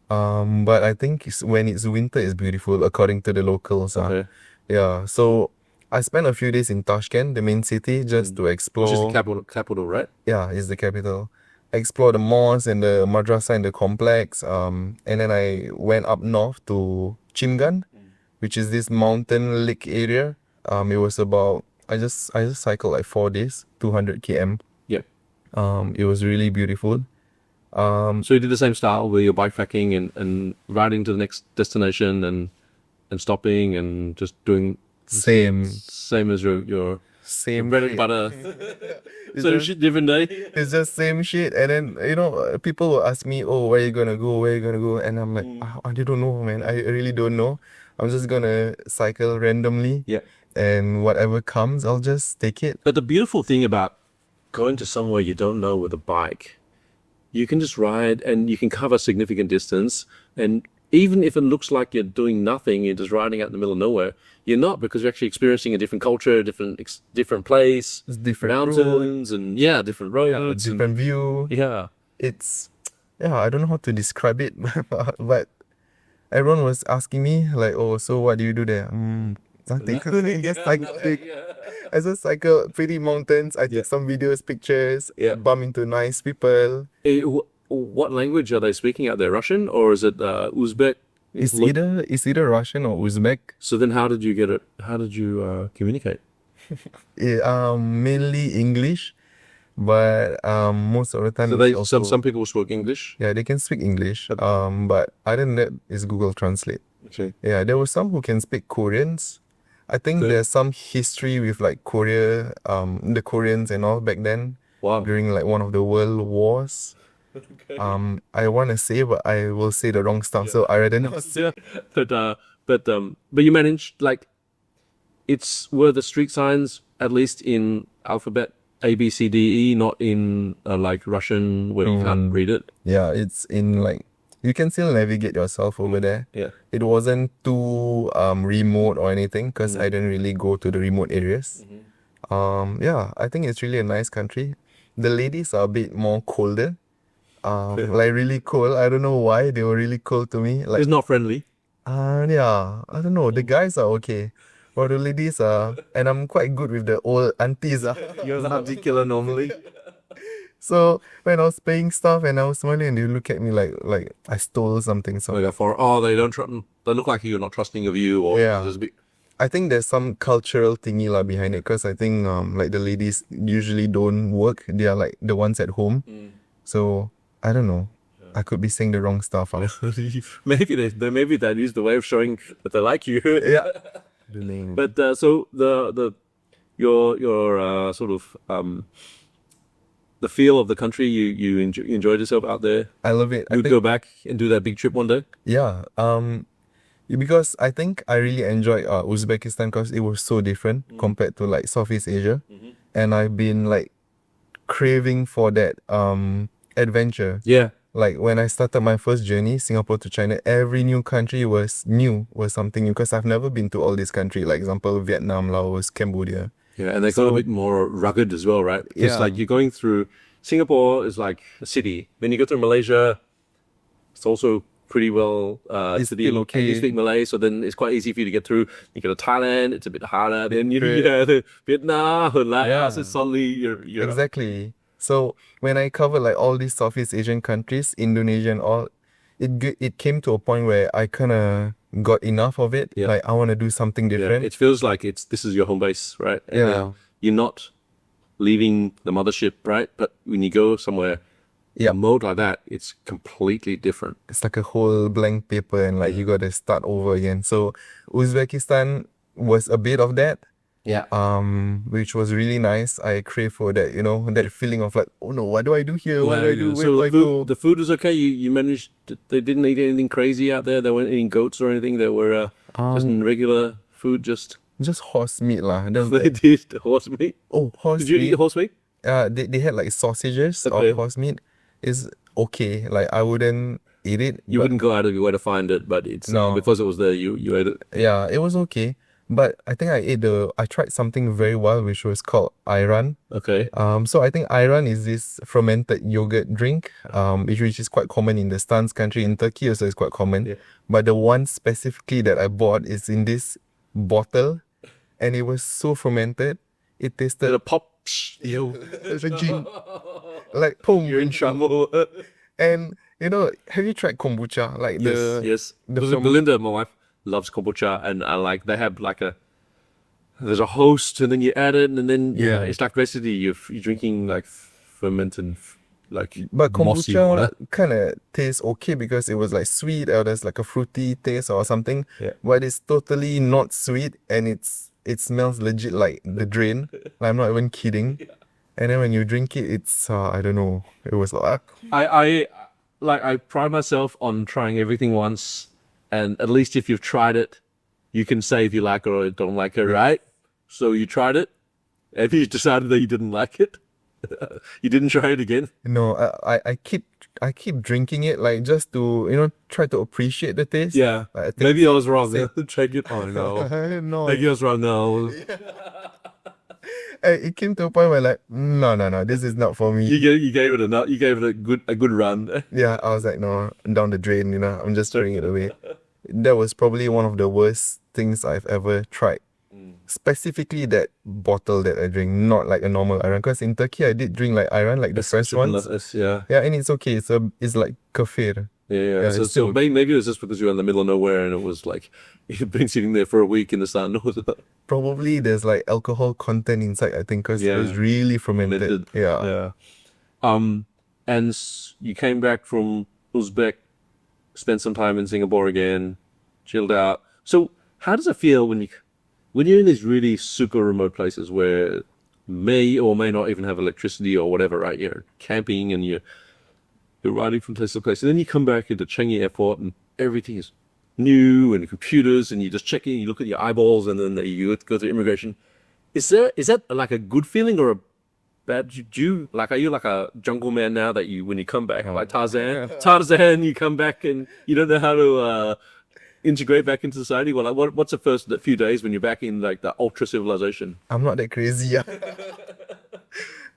But I think when it's winter, it's beautiful according to the locals. Okay. Yeah. So I spent a few days in Tashkent, the main city, just to explore. Which is the capital, right? Yeah, it's the capital. Explore the mosque and the madrasa and the complex. And then I went up north to Chimgan, which is this mountain lake area. It was about I just cycled like 4 days, 200 km. Yeah. It was really beautiful. So you did the same style where you're bikepacking and riding to the next destination and stopping and just doing same as your same bread and butter. So shit, different day. It's just same shit. And then people will ask me, oh, where you gonna go, and I'm like, I don't know, man. I really don't know. I'm just gonna cycle randomly. Yeah. And whatever comes, I'll just take it. But the beautiful thing about going to somewhere you don't know with a bike, you can just ride and you can cover significant distance. And even if it looks like you're doing nothing, you're just riding out in the middle of nowhere, you're not, because you're actually experiencing a different culture, different place, it's different mountains, and different roads, different view. Yeah. I don't know how to describe it, but everyone was asking me like, oh, so what do you do there? Nothing. I just cycle pretty mountains. I take some videos, pictures, bump into nice people. What language are they speaking out there? Russian, or is it Uzbek? It's either Russian or Uzbek. So then how did you get it? How did you communicate? Mainly English, but most of the time. So some people speak English? Yeah, they can speak English. But other than that, it's Google Translate. Okay. Yeah, there were some who can speak Koreans. I think there's some history with like Korea, the Koreans and all back then. Wow. During like one of the world wars. Okay. I want to say, but I will say the wrong stuff, so I rather not. Yeah. But you managed, like, were the street signs at least in alphabet A B C D E, not in like Russian where you can't read it? Yeah, it's in like. You can still navigate yourself over there. Yeah. It wasn't too remote or anything, because I didn't really go to the remote areas. I think it's really a nice country. The ladies are a bit more colder. Like really cold. I don't know why they were really cold to me. Like it's not friendly. I don't know. The guys are okay. But the ladies are, and I'm quite good with the old aunties. You're not particular normally. So when I was paying stuff and I was smiling, and they look at me like I stole something. So they look like you're not trusting of you, or I think there's some cultural thingy behind it, because I think like the ladies usually don't work. They are like the ones at home. So I don't know. I could be saying the wrong stuff. Maybe that is the way of showing that they like you. Yeah. But so your sort of the feel of the country, you enjoyed yourself out there. I love it. You'd go back and do that big trip one day. Yeah. because I think I really enjoyed Uzbekistan because it was so different compared to like Southeast Asia, and I've been like craving for that adventure. Yeah. Like when I started my first journey, Singapore to China, every new country was something new because I've never been to all these countries. Like example, Vietnam, Laos, Cambodia. Yeah, and they got a bit more rugged as well, right? Because Yeah. like you're going through Singapore is like a city. When you go through Malaysia, it's also pretty well It's city. still okay. And you speak Malay, so then it's quite easy for you to get through. You go to Thailand, it's a bit harder. Then you to Vietnam and Laos, it's suddenly you're Exactly. So when I covered like all these Southeast Asian countries, Indonesia and all, it came to a point where I kind of got enough of it. Yeah. Like I want to do something yeah, different. it feels like this is your home base, right? And, Yeah. you're not leaving the mothership, right? But when you go somewhere, Yeah. a mode like that, it's completely different. It's like a whole blank paper and like you got to start over again. So Uzbekistan was a bit of that. Yeah. Which was really nice. I crave for that, that feeling of like, oh no, what do I do here? What do I do? Where So do I go? the food was okay. You managed. They didn't eat anything crazy out there. They weren't eating goats or anything. They were just regular food. Just Just horse meat lah. That's they did the horse meat. horse Did you meat. eat horse meat? They had like sausages Okay. of horse meat. Is okay. Like I wouldn't eat it. You but wouldn't go out of your way to find it, but it's No. because it was there. You ate it. yeah, it was okay. But I think I tried something very wild which was called ayran. Okay. So I think ayran is this fermented yogurt drink, which is quite common in the Stans country. In Turkey also is quite common. Yeah. But the one specifically that I bought is in this bottle, and it was so fermented. It tasted The pop. yo, it's a gin. Like boom. You're in trouble. And have you tried kombucha? Like yes. the Because ferm- Belinda, my wife, loves kombucha, and I like they have like there's a host, and then you add it, and then Yeah. it's like basically you're drinking like fermented like But mossy water. kombucha kind of tastes okay because it was like sweet or there's like a fruity taste or something. Yeah. But it's totally not sweet and it smells legit like the drain. Like, I'm not even kidding. And then when you drink it, it's I don't know. It was like I pride myself on trying everything once, and at least if you've tried it, you can say if you like it or don't like it, right? So you tried it, and you decided that you didn't like it, you didn't try it again. no. I keep drinking it like just to try to appreciate the taste. Yeah, Like, I think- maybe I was wrong. Check it. Oh no, no. maybe I was wrong. No, It came to a point where like no, this is not for me. you gave it you gave it a good run. Yeah, I was like, no, down the drain, I'm just throwing it away. That was probably one of the worst things I've ever tried. Specifically that bottle that I drink, not like a normal ayran. Because in Turkey, I did drink like ayran, like the fresh ones. Yeah. Yeah, and it's okay. It's like kefir. Yeah. So, it's still- maybe it was just because you were in the middle of nowhere and it was like you've been sitting there for a week in the sun. Probably there's like alcohol content inside, I think, because Yeah. it was really fermented. Fermented. Yeah. And you came back from Uzbek, spent some time in Singapore again, chilled out. So how does it feel when you're in these really super remote places where may or may not even have electricity or whatever, right? You're camping and you're riding from place to place, and then you come back into Changi Airport and everything is new and computers, and you just check in, you look at your eyeballs, and then you go to immigration. Is that like a good feeling or a bad? Are you like a jungle man now that when you come back like Tarzan, you come back and you don't know how to integrate back into society? Well, like, what's the first few days when you're back in like the ultra civilization? I'm not that crazy. Yeah.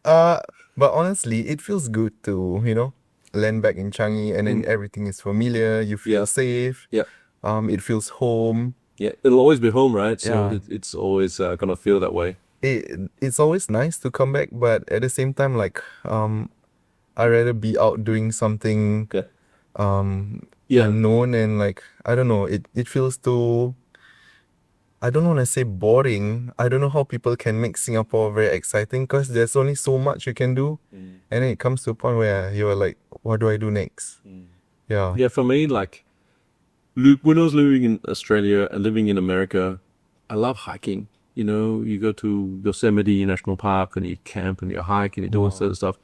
But honestly, it feels good to, land back in Changi and then everything is familiar. You feel Yeah. safe. Yeah. It feels home. Yeah, it'll always be home, right? So Yeah. it's always gonna feel that way. It's always nice to come back, but at the same time, like, I'd rather be out doing something Okay. Yeah. unknown and like, I don't know, it feels too, I don't want to say boring. I don't know how people can make Singapore very exciting because there's only so much you can do. And then it comes to a point where you're like, what do I do next? Yeah. Yeah, for me, like, when I was living in Australia and living in America, I love hiking. You go to Yosemite National Park and you camp and you hike and you do all sort of stuff.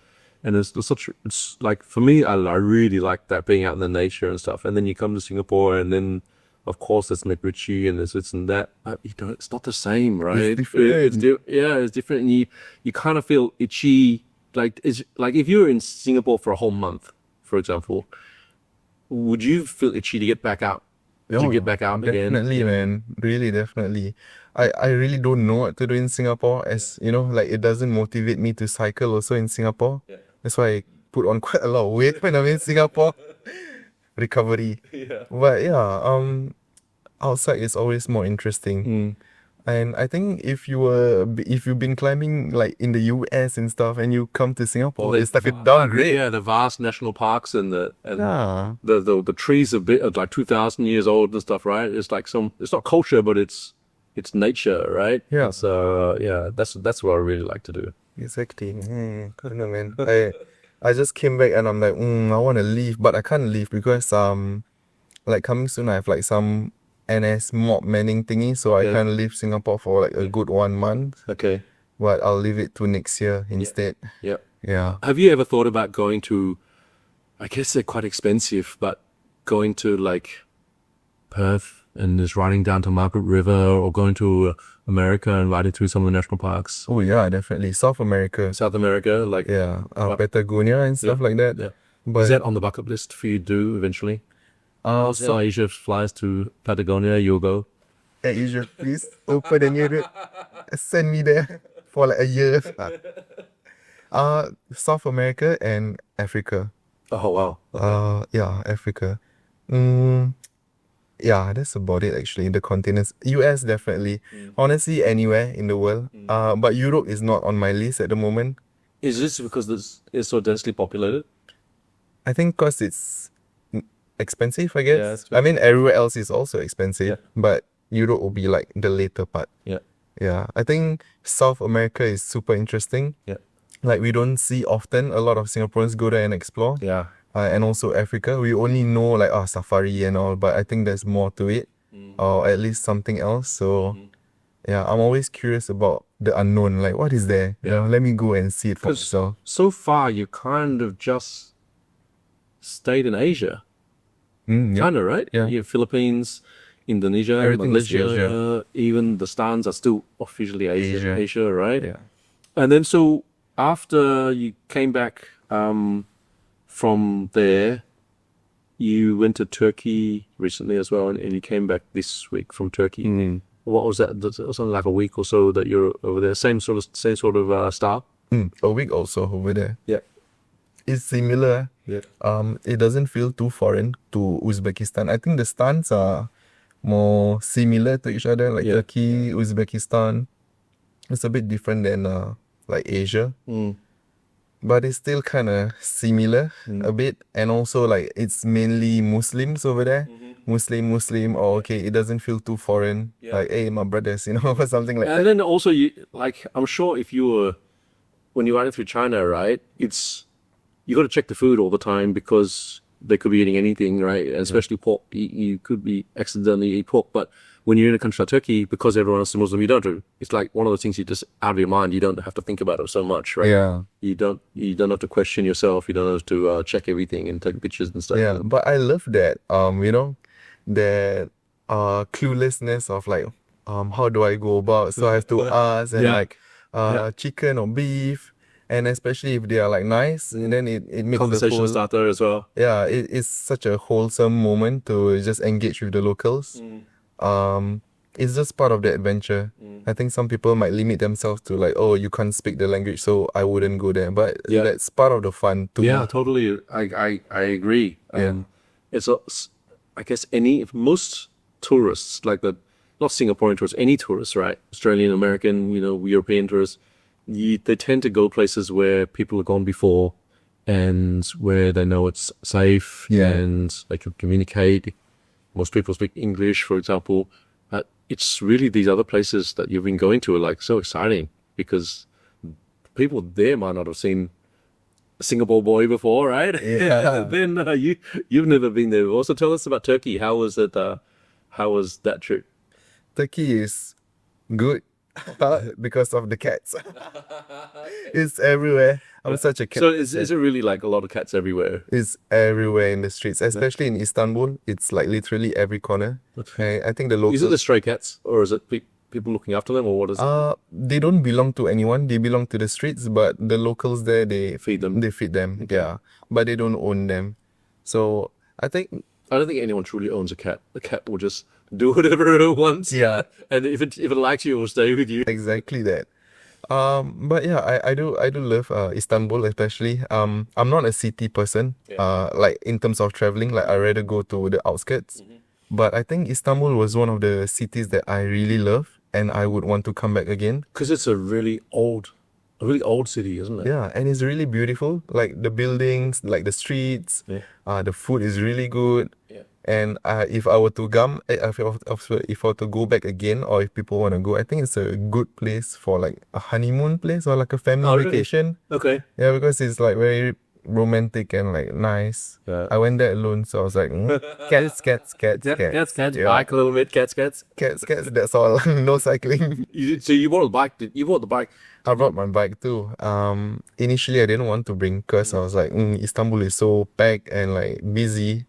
And it's like, for me, I really like that being out in the nature and stuff. And then you come to Singapore and then of course, there's McRitchie and there's this and that. It's not the same, right? It's different. It's different. And you kind of feel itchy. Like, if you're in Singapore for a whole month, for example, would you feel itchy to get back out? To get back out again? Definitely, man. Really, definitely. I really don't know what to do in Singapore, as you know, like it doesn't motivate me to cycle also in Singapore. Yeah. That's why I put on quite a lot of weight when I'm in Singapore. Recovery. Yeah. But yeah, outside is always more interesting. And I think if you've been climbing like in the US and stuff, and you come to Singapore, it's like a downgrade. Yeah, the vast national parks and Yeah. the trees are like 2,000 years old and stuff, right? It's like it's not culture, but it's nature, right? Yeah. So that's what I really like to do. Exactly. I don't know, man. I just came back and I'm like, I want to leave, but I can't leave because like coming soon I have like some NS mob manning thingy, so I can't leave Singapore for like a good 1 month. Okay. But I'll leave it to next year instead. Yeah. Yeah. Have you ever thought about going to? I guess they're quite expensive, but going to like Perth and just riding down to Margaret River, or going to America and riding through some of the national parks. Oh yeah, definitely. South America. South America, like Patagonia and stuff like that. Yeah. But Is that on the bucket list for you to do eventually? So Asia flies to Patagonia, you'll go. at Asia, please open a new route. Send me there for like a year. South America and Africa. Oh wow. Okay. Yeah, Africa. Yeah, that's about it actually. The continents. US definitely. Honestly, anywhere in the world. But Europe is not on my list at the moment. Is this because it's so densely populated? I think because it's expensive, I guess. Yeah, it's I mean, everywhere else is also expensive. Yeah. But Europe will be like the later part. Yeah. Yeah, I think South America is super interesting. Yeah. Like we don't see often a lot of Singaporeans go there and explore. Yeah. And also Africa, we only know like safari and all, but I think there's more to it, or at least something else. So yeah, I'm always curious about the unknown. Like what is there? You know, let me go and see it for myself. So far, you kind of just stayed in Asia. Yeah. Kind of, right? Yeah. You have Philippines, Indonesia, Everything is Malaysia, even the stands are still officially Asia, right? Yeah. And then so after you came back from there, you went to Turkey recently as well, and you came back this week from Turkey. What was that? Something like a week or so that you're over there. Same sort of style. A week also over there. Yeah. It's similar. Yeah. It doesn't feel too foreign to Uzbekistan. I think the stands are more similar to each other, like Turkey, Uzbekistan. It's a bit different than like Asia. But it's still kind of similar a bit. And also like it's mainly Muslims over there. Muslim. Oh, okay, it doesn't feel too foreign. Yeah. Like, hey, my brothers, you know, or something like that. And then also, I'm sure when you're riding through China, right, you got to check the food all the time because they could be eating anything, right? And especially pork. You could be accidentally eat pork. But when you're in a country like Turkey, because everyone else is Muslim, you don't do. It's like one of those things you just out of your mind. You don't have to think about it so much, right? Yeah. You don't have to question yourself. You don't have to check everything and take pictures and stuff. Yeah, but I love that, you know, that cluelessness of like, how do I go about? So I have to ask and like, chicken or beef. And especially if they are like nice, and then it makes Conversation starter as well. Yeah, it's such a wholesome moment to just engage with the locals. It's just part of the adventure. I think some people might limit themselves to like, oh, you can't speak the language, so I wouldn't go there. But that's part of the fun too. Yeah, totally. I agree. I guess most tourists, like not Singaporean tourists, any tourists, right? Australian, American, European tourists, they tend to go places where people have gone before and where they know it's safe and they can communicate. Most people speak English, for example. It's really these other places that you've been going to are like so exciting because people there might not have seen a Singapore boy before, right? Yeah. Then you've never been there before. So tell us about Turkey. How was it? How was that trip? Turkey is good. because of the cats. It's everywhere. I'm such a cat. So is it really like a lot of cats everywhere? It's everywhere in the streets, especially in Istanbul. It's like literally every corner. I think the locals. Is it the stray cats, or is it people looking after them, or what is it? They don't belong to anyone. They belong to the streets, but the locals there, they Feed them. They feed them, Okay. yeah. But they don't own them. So I think, I don't think anyone truly owns a cat. The cat will just do whatever it wants. yeah, And if it likes you, it will stay with you. exactly that. But yeah, I do love Istanbul, especially. I'm not a city person. Yeah. Like in terms of traveling, like I rather go to the outskirts. But I think Istanbul was one of the cities that I really love, and I would want to come back again. Because it's a really old city, isn't it? Yeah, and it's really beautiful. Like the buildings, like the streets. Yeah. The food is really good. Yeah. And if I were to if I were to go back again, or if people want to go, I think it's a good place for like a honeymoon place or like a family Oh, really? vacation. Okay. Yeah, because it's like very romantic and like nice. Yeah. I went there alone, so I was like, cats. Cats. Yeah. Bike a little bit. Cats. Cats. That's all. No cycling. So you bought a bike. You bought the bike. I brought my bike too. Initially I didn't want to bring because I was like, Istanbul is so packed and like busy.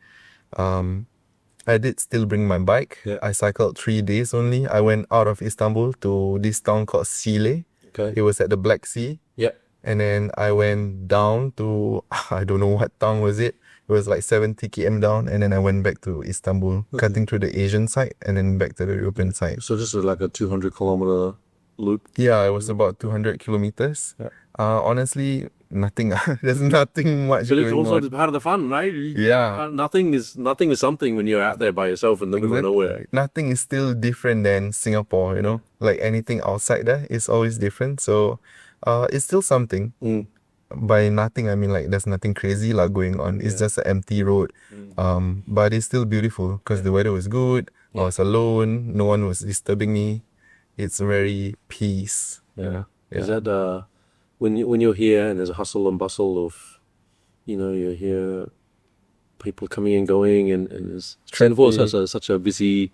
I did still bring my bike. Yeah. I cycled 3 days only. I went out of Istanbul to this town called Sile. Okay. It was at the Black Sea. Yeah. And then I went down to, I don't know what town was it. It was like 70 km down. And then I went back to Istanbul, cutting through the Asian side and then back to the European side. So this is like a 200-kilometer loop. Yeah, it was about 200 kilometers. Yeah. Honestly, nothing. There's nothing much But it's going also on. part of the fun, right? Yeah. Nothing is something when you're out there by yourself in the middle of nowhere. Nothing is still different than Singapore, you know? Like anything outside there is always different. So it's still something. By nothing, I mean like there's nothing crazy like going on. It's just an empty road. But it's still beautiful because the weather was good. I was alone. No one was disturbing me. It's very peace. Yeah. Yeah. Is that when you're here and there's a hustle and bustle of, you're here, people coming and going, and it's Singapore is such a busy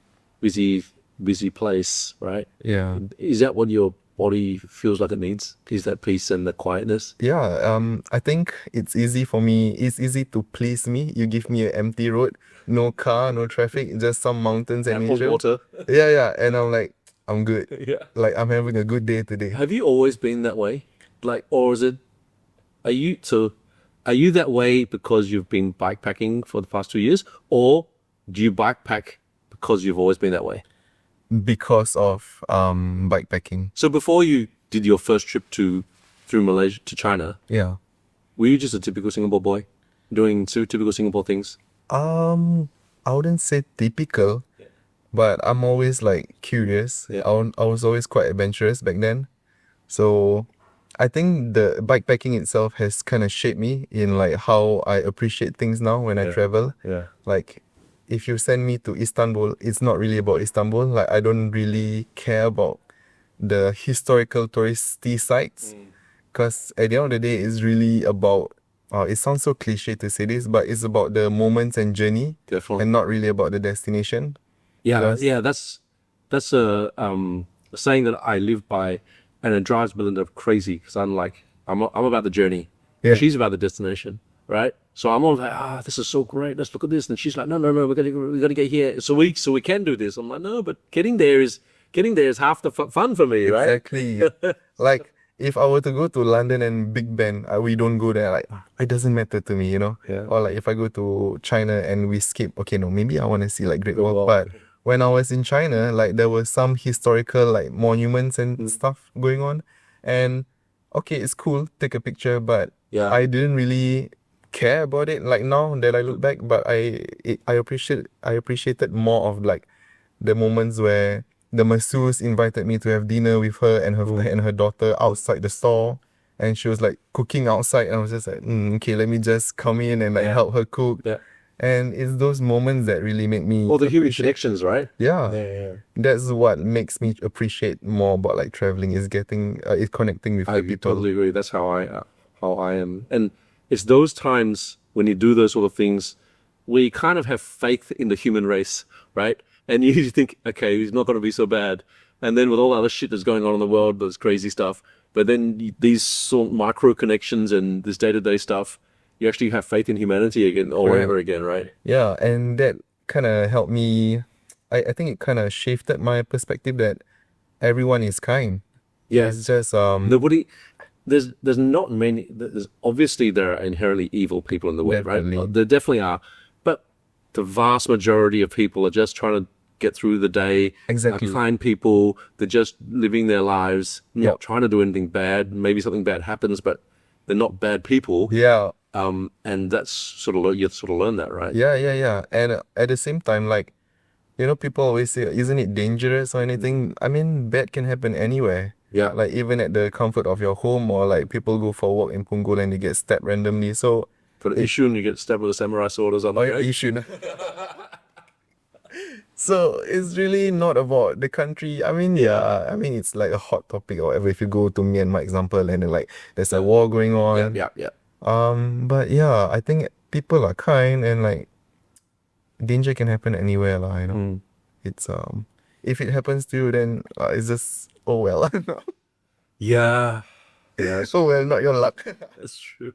place, right? Yeah. Is that what your body feels like it needs? Is that peace and the quietness? Yeah, I think it's easy for me. It's easy to please me. You give me an empty road, no car, no traffic, just some mountains and Ample nature. water. Yeah, and I'm like, I'm good. Yeah. Like I'm having a good day today. Have you always been that way? Like, or is it? Are you that way because you've been bikepacking for the past 2 years, or do you bikepack because you've always been that way? Because of bikepacking. So before you did your first trip through Malaysia to China, Yeah. were you just a typical Singapore boy doing typical Singapore things? I wouldn't say typical, but I'm always like curious. Yeah. I was always quite adventurous back then. So I think the bikepacking itself has kind of shaped me in like how I appreciate things now when I travel. Yeah. Like if you send me to Istanbul, it's not really about Istanbul. Like I don't really care about the historical touristy sites, because at the end of the day, it's really about. It sounds so cliche to say this, but it's about the moments and journey, Definitely. and not really about the destination. Yeah, Yes. that's a saying that I live by, and it drives Belinda crazy because I'm about the journey. Yeah. She's about the destination, right? So I'm always like, this is so great. Let's look at this, and she's like, no, we're gonna get here so we can do this. I'm like, no, but getting there is half the fun for me, right? Exactly. Like if I were to go to London and Big Ben, we don't go there. Like it doesn't matter to me, you know. Yeah. Or like if I go to China and we skip, okay, no, maybe I want to see like Great Wall. Wall. But when I was in China, like there were some historical like monuments and stuff going on, and okay, it's cool, take a picture, but Yeah. I didn't really care about it. Like now that I look back, but I appreciated more of like the moments where the masseuse invited me to have dinner with her and her daughter outside the store, and she was like cooking outside, and I was just like, okay, let me just come in and like help her cook. Yeah. And it's those moments that really make me All the human appreciate- connections, right? Yeah. That's what makes me appreciate more about like traveling, is connecting with I the people. totally agree. That's how I am, and it's those times when you do those sort of things where you kind of have faith in the human race, right? And you think, okay, it's not going to be so bad. and then with all the other shit that's going on in the world, there's crazy stuff. But then these sort of micro connections and this day-to-day stuff, you actually have faith in humanity again, all over again, right? Yeah, and that kind of helped me. I think it kind of shifted my perspective that everyone is kind. Yeah, It's just nobody. There's not many. There's obviously there are inherently evil people in the world, Definitely. right? There definitely are, but the vast majority of people are just trying to get through the day. Exactly. Kind people. They're just living their lives, not Yep. trying to do anything bad. Maybe something bad happens, but they're not bad people. yeah, And that's sort of you sort of learn that, right? yeah. And at the same time, like, people always say, isn't it dangerous or anything? I mean, bad can happen anywhere. Yeah. Like even at the comfort of your home, or like people go for a walk in Punggol and they get stabbed randomly. So Got an issue and you get stabbed with a samurai sword or something. Right? you should. So it's really not about the country. I mean, it's like a hot topic or whatever. If you go to Myanmar example, and like there's a war going on. Yeah. But yeah, I think people are kind, and like danger can happen anywhere, It's if it happens to you, then it's just oh well. Yeah. Yeah. Oh well, not your luck. That's true.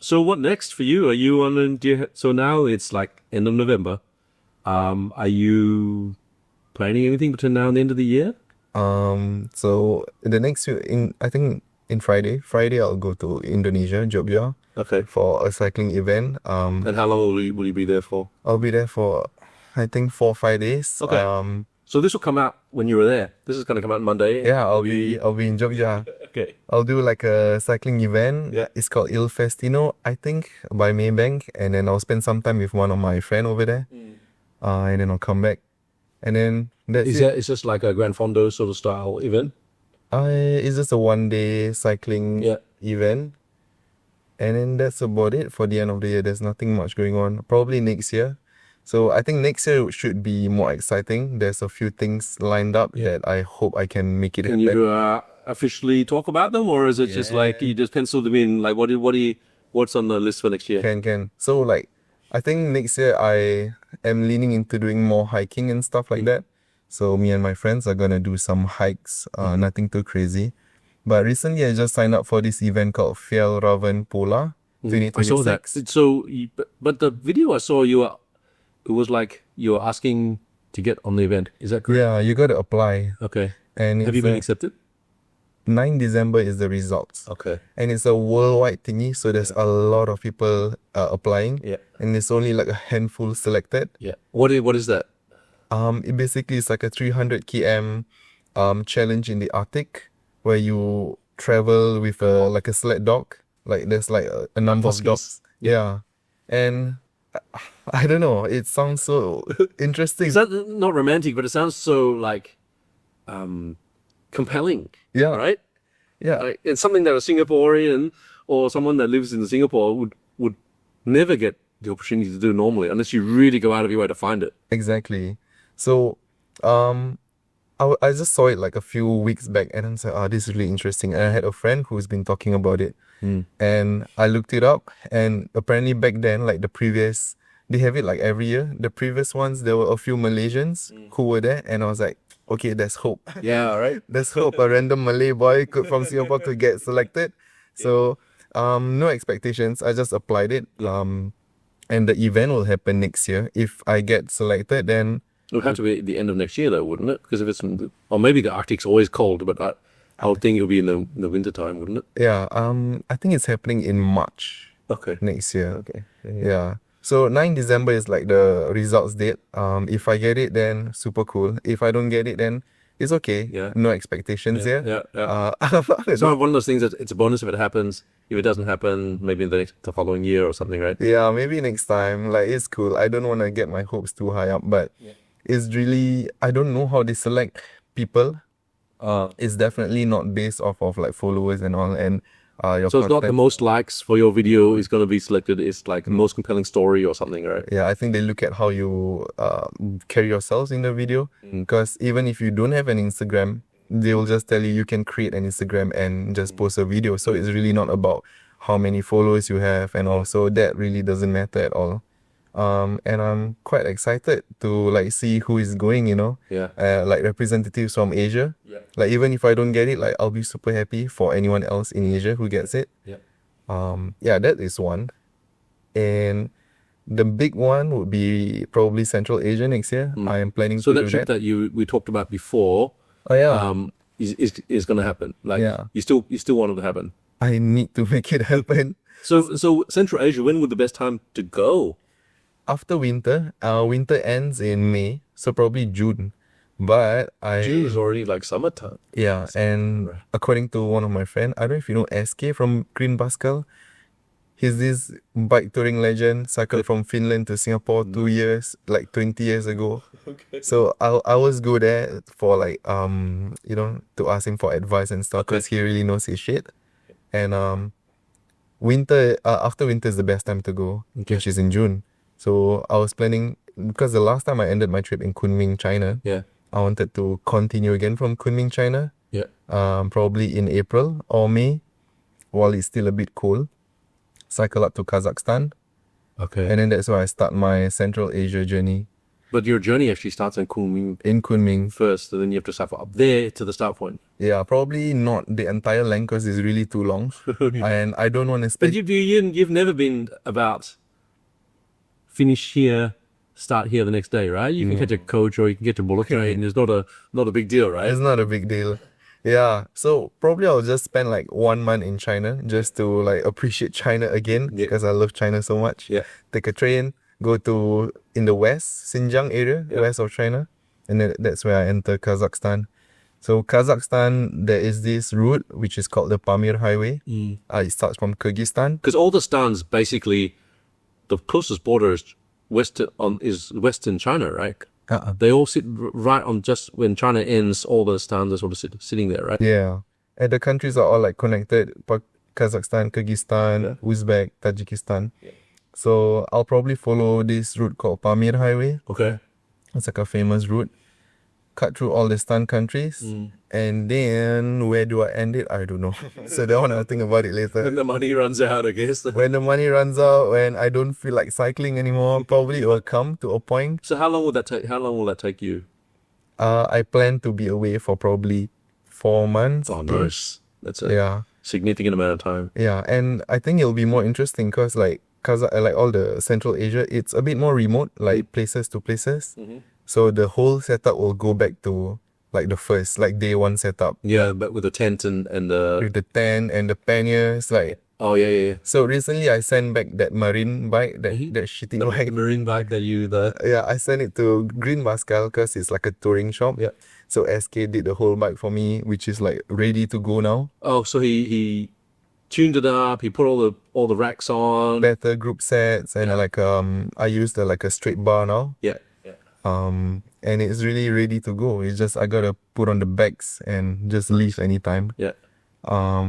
So what next for you? Are you on? So now it's like end of November. Are you planning anything between now and the end of the year? So the next few I think in Friday I'll go to Indonesia, Jogja, Okay. for a cycling event. And how long will you be there for? I'll be there for I think 4 or 5 days. Okay. So this will come out when you were there. This is going to come out Monday. Yeah, I'll be in Jogja. Okay. I'll do like a cycling event. Yeah. It's called Il Festino, I think, by Maybank, and then I'll spend some time with one of my friend over there. And then I'll come back, and then that's it. It's just like a Grand Fondo sort of style event? It's just a 1-day cycling Yeah. event, and then that's about it for the end of the year. There's nothing much going on. Probably next year. So I think next year should be more exciting. There's a few things lined up that I hope I can make it Can happen. you officially talk about them, or is it just like you just penciled them in? Like what's on the list for next year? Can. So like, I think next year I am leaning into doing more hiking and stuff like that. So me and my friends are gonna do some hikes. Nothing too crazy. But recently I just signed up for this event called Fjällräven Pola 2026. I saw that. So, but the video I saw, it was like you were asking to get on the event. Is that correct? Yeah, you gotta apply. Okay. And Have you been accepted? 9 December is the results. Okay. And it's a worldwide thingy, so there's a lot of people applying. Yeah. And it's only like a handful selected. Yeah. What is that? It basically is like a 300 km challenge in the Arctic, where you travel with like a sled dog. Like there's like a number of dogs. Yeah. And I don't know, it sounds so interesting. Is that not romantic, but it sounds so like compelling. Yeah. Right? Yeah. Like, it's something that a Singaporean or someone that lives in Singapore would never get the opportunity to do normally, unless you really go out of your way to find it. Exactly. So, I just saw it like a few weeks back, and I was like, this is really interesting. And I had a friend who's been talking about it, and I looked it up, and apparently back then, like they have it like every year. The previous ones, there were a few Malaysians who were there, and I was like, okay, there's hope. Yeah, right. There's hope. A random Malay boy from Singapore could get selected. So, no expectations. I just applied it. And the event will happen next year. If I get selected, then It would have to be at the end of next year, though, wouldn't it? Because if it's or maybe the Arctic's always cold, but I would think it would be in the winter time, wouldn't it? yeah, I think it's happening in March Okay. next year. Okay. Yeah. So 9 December is like the results date. If I get it, then super cool. If I don't get it, then it's okay. Yeah. No expectations here. Yeah. It's not one of those things that it's a bonus if it happens. If it doesn't happen, maybe the following year or something, right? Yeah, maybe next time. Like, it's cool. I don't want to get my hopes too high up, but it's really, I don't know how they select people. It's definitely not based off of like followers and all, and your So it's not the content. most likes for your video is going to be selected. It's like the most compelling story or something, right? Yeah, I think they look at how you carry yourselves in the video. Because even if you don't have an Instagram, they will just tell you can create an Instagram and just post a video. So it's really not about how many followers you have, and also that really doesn't matter at all. And I'm quite excited to like see who is going, Yeah. like representatives from Asia. Yeah. Like even if I don't get it, like I'll be super happy for anyone else in Asia who gets it. Yeah. Yeah, that is one. And the big one would be probably Central Asia next year. I am planning So to that do trip that. that we talked about before, Oh yeah, is going to happen. Like, Yeah. you still want it to happen. I need to make it happen. So Central Asia, when would the best time to go? After winter, winter ends in May, so probably June. But June is already like summertime. Yeah, and according to one of my friends, I don't know if you know SK from Green Bascal. He's this bike touring legend, cycled from Finland to Singapore 2 years, like 20 years ago. Okay. So I always go there for like to ask him for advice and stuff because he really knows his shit. And winter after winter is the best time to go, which is in June. So I was planning because the last time I ended my trip in Kunming, China. Yeah. I wanted to continue again from Kunming, China. Yeah. Probably in April or May, while it's still a bit cold. Cycle up to Kazakhstan, Okay. and then that's where I start my Central Asia journey But your journey actually starts in Kunming in Kunming. first, and then you have to cycle up there to the start point. Yeah, probably not the entire length because it's really too long, and I don't want to But spend. you've never been about finish here, start here the next day, right? You can catch a coach or you can get a bullet train. It's not a big deal, right? It's not a big deal. Yeah, so probably I'll just spend like 1 month in China just to like appreciate China again because I love China so much. Yeah. Take a train, go to in the west, Xinjiang area, west of China, and then that's where I enter Kazakhstan. So Kazakhstan, there is this route which is called the Pamir Highway. It starts from Kyrgyzstan. Because all the stans basically, the closest border is Western China, right? They all sit right on just when China ends. All the stans are sort of sitting there, right? Yeah, and the countries are all like connected. Kazakhstan, Kyrgyzstan, Uzbek, Tajikistan. So I'll probably follow this route called Pamir Highway. Okay. It's like a famous route. Cut through all the Stan countries. And then where do I end it? I don't know. So that one I'll think about it later. When the money runs out, I guess. When the money runs out, when I don't feel like cycling anymore, probably it will come to a point. So how long will that take? How long will that take you? I plan to be away for probably 4 months. Oh, nice. That's a Yeah. significant amount of time. Yeah, and I think it'll be more interesting because like all the Central Asia, it's a bit more remote, like places to places. So the whole setup will go back to like the first, like day one setup. Yeah, but with the tent and the With the tent and the panniers, like. oh yeah. So recently I sent back that marine bike, that shitty The bike. marine bike that Yeah, I sent it to Green Bascal because it's like a touring shop. Yeah. So SK did the whole bike for me, which is like ready to go now. Oh, so he tuned it up. He put all the racks on. Better group sets and I used like a straight bar now. Yeah. And it's really ready to go. It's just I gotta put on the bags and just leave anytime. Yeah.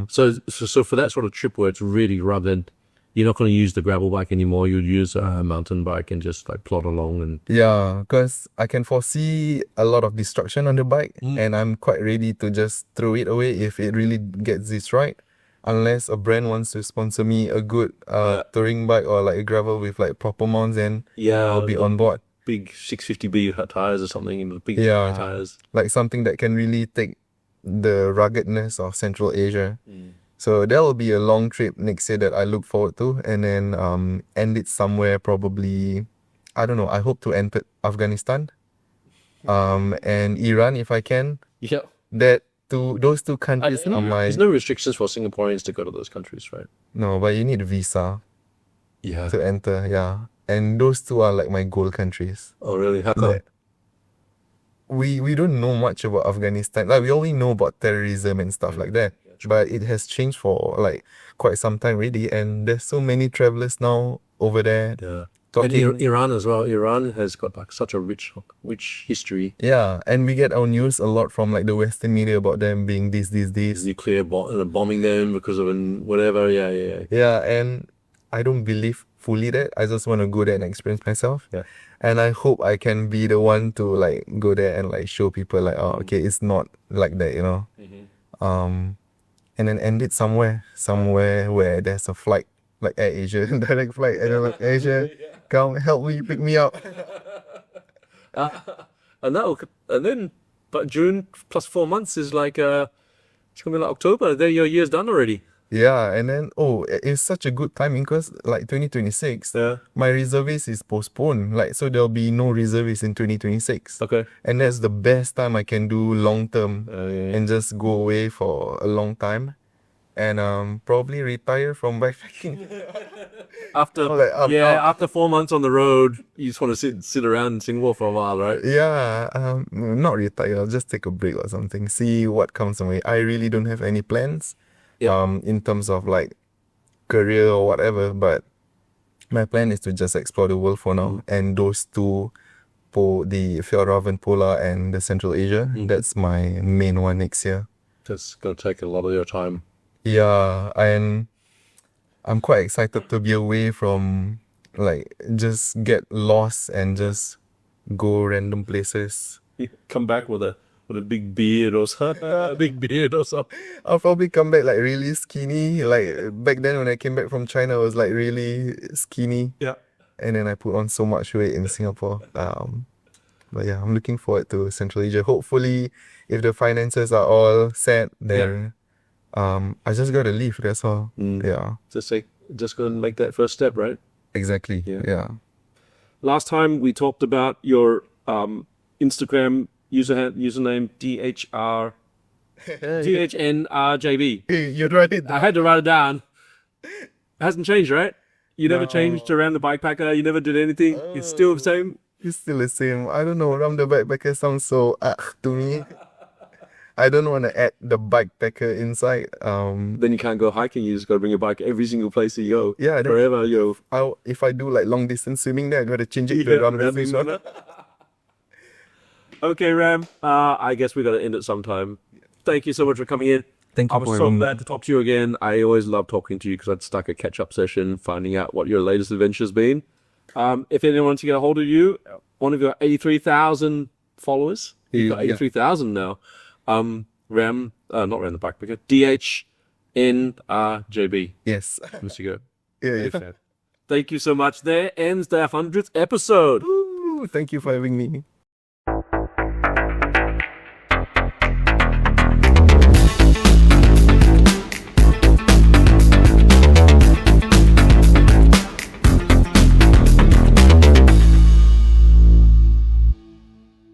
So for that sort of trip where it's really rubbed in, you're not going to use the gravel bike anymore. You'd use a mountain bike and just like plod along and. Yeah, because I can foresee a lot of destruction on the bike, and I'm quite ready to just throw it away if it really gets this right. Unless a brand wants to sponsor me a good touring bike or like a gravel with like proper mounts, and I'll be on board. Big 650B tires or something, big Yeah. tires. Like something that can really take the ruggedness of Central Asia. So that will be a long trip next year that I look forward to, and then end it somewhere probably, I don't know, I hope to enter Afghanistan and Iran if I can. Yeah. Those two countries are my... There's no restrictions for Singaporeans to go to those countries, right? No, but you need a visa Yeah. to enter, yeah. And those two are like my goal countries. Oh, really? How come? We don't know much about Afghanistan. Like we only know about terrorism and stuff like that. But it has changed for like quite some time already, and there's so many travelers now over there. Yeah. Talking, And Iran as well. Iran has got like such a rich history. yeah, and we get our news a lot from like the Western media about them being this. Nuclear bombing them because of whatever. Yeah. Yeah, and I don't believe fully that. I just want to go there and experience myself. Yeah. And I hope I can be the one to like go there and like show people like, oh, okay, it's not like that, you know. And then end it somewhere where there's a flight like Air Asia, direct flight, and then like Asia, come help me, pick me up. And then, but June plus 4 months is like, it's gonna be like October. Then your year's done already. Yeah, and then it's such a good timing because like 2026, my reservist is postponed. Like so, there'll be no reservist in 2026. Okay. And that's the best time I can do long term and just go away for a long time, and probably retire from backpacking. After after 4 months on the road, you just want to sit around in Singapore for a while, right? Yeah, not retire. I'll just take a break or something. See what comes my way. I really don't have any plans. In terms of like career or whatever, but my plan is to just explore the world for now. And those two, the Fjordhaven Polar and the Central Asia, that's my main one next year. That's gonna take a lot of your time. Yeah, and I'm quite excited to be away from like just get lost and just go random places. You come back with a big beard or something. I'll probably come back like really skinny. Like back then when I came back from China, I was like really skinny. Yeah. And then I put on so much weight in Singapore. But yeah, I'm looking forward to Central Asia. Hopefully, if the finances are all set, then I just gotta leave. That's all. Yeah. Just go and make that first step, right? Exactly. Yeah. Last time we talked about your Instagram username DHNRJB. You'd write it down. I had to write it down. It hasn't changed, right? You never changed around the bikepacker. You never did anything. It's still the same. It's still the same. I don't know. Around the backpacker sounds so to me. I don't want to add the bikepacker inside. Then you can't go hiking. You just got to bring your bike every single place you go. Yeah. Forever. If I do like long distance swimming there, I got to change it to around the same. Okay, Ram. I guess we got to end it sometime. Thank you so much for coming in. Thank you. I was so glad to talk to you again. I always love talking to you because I'd stuck a catch-up session, finding out what your latest adventure's been. If anyone wants to get a hold of you, one of your 83,000 followers, you've got 83,000 now. Ram, not Ram the Backpacker, DHNRJB. Yes. Mr. Go. Yeah. Thank you so much. There ends the 100th episode. Ooh, thank you for having me.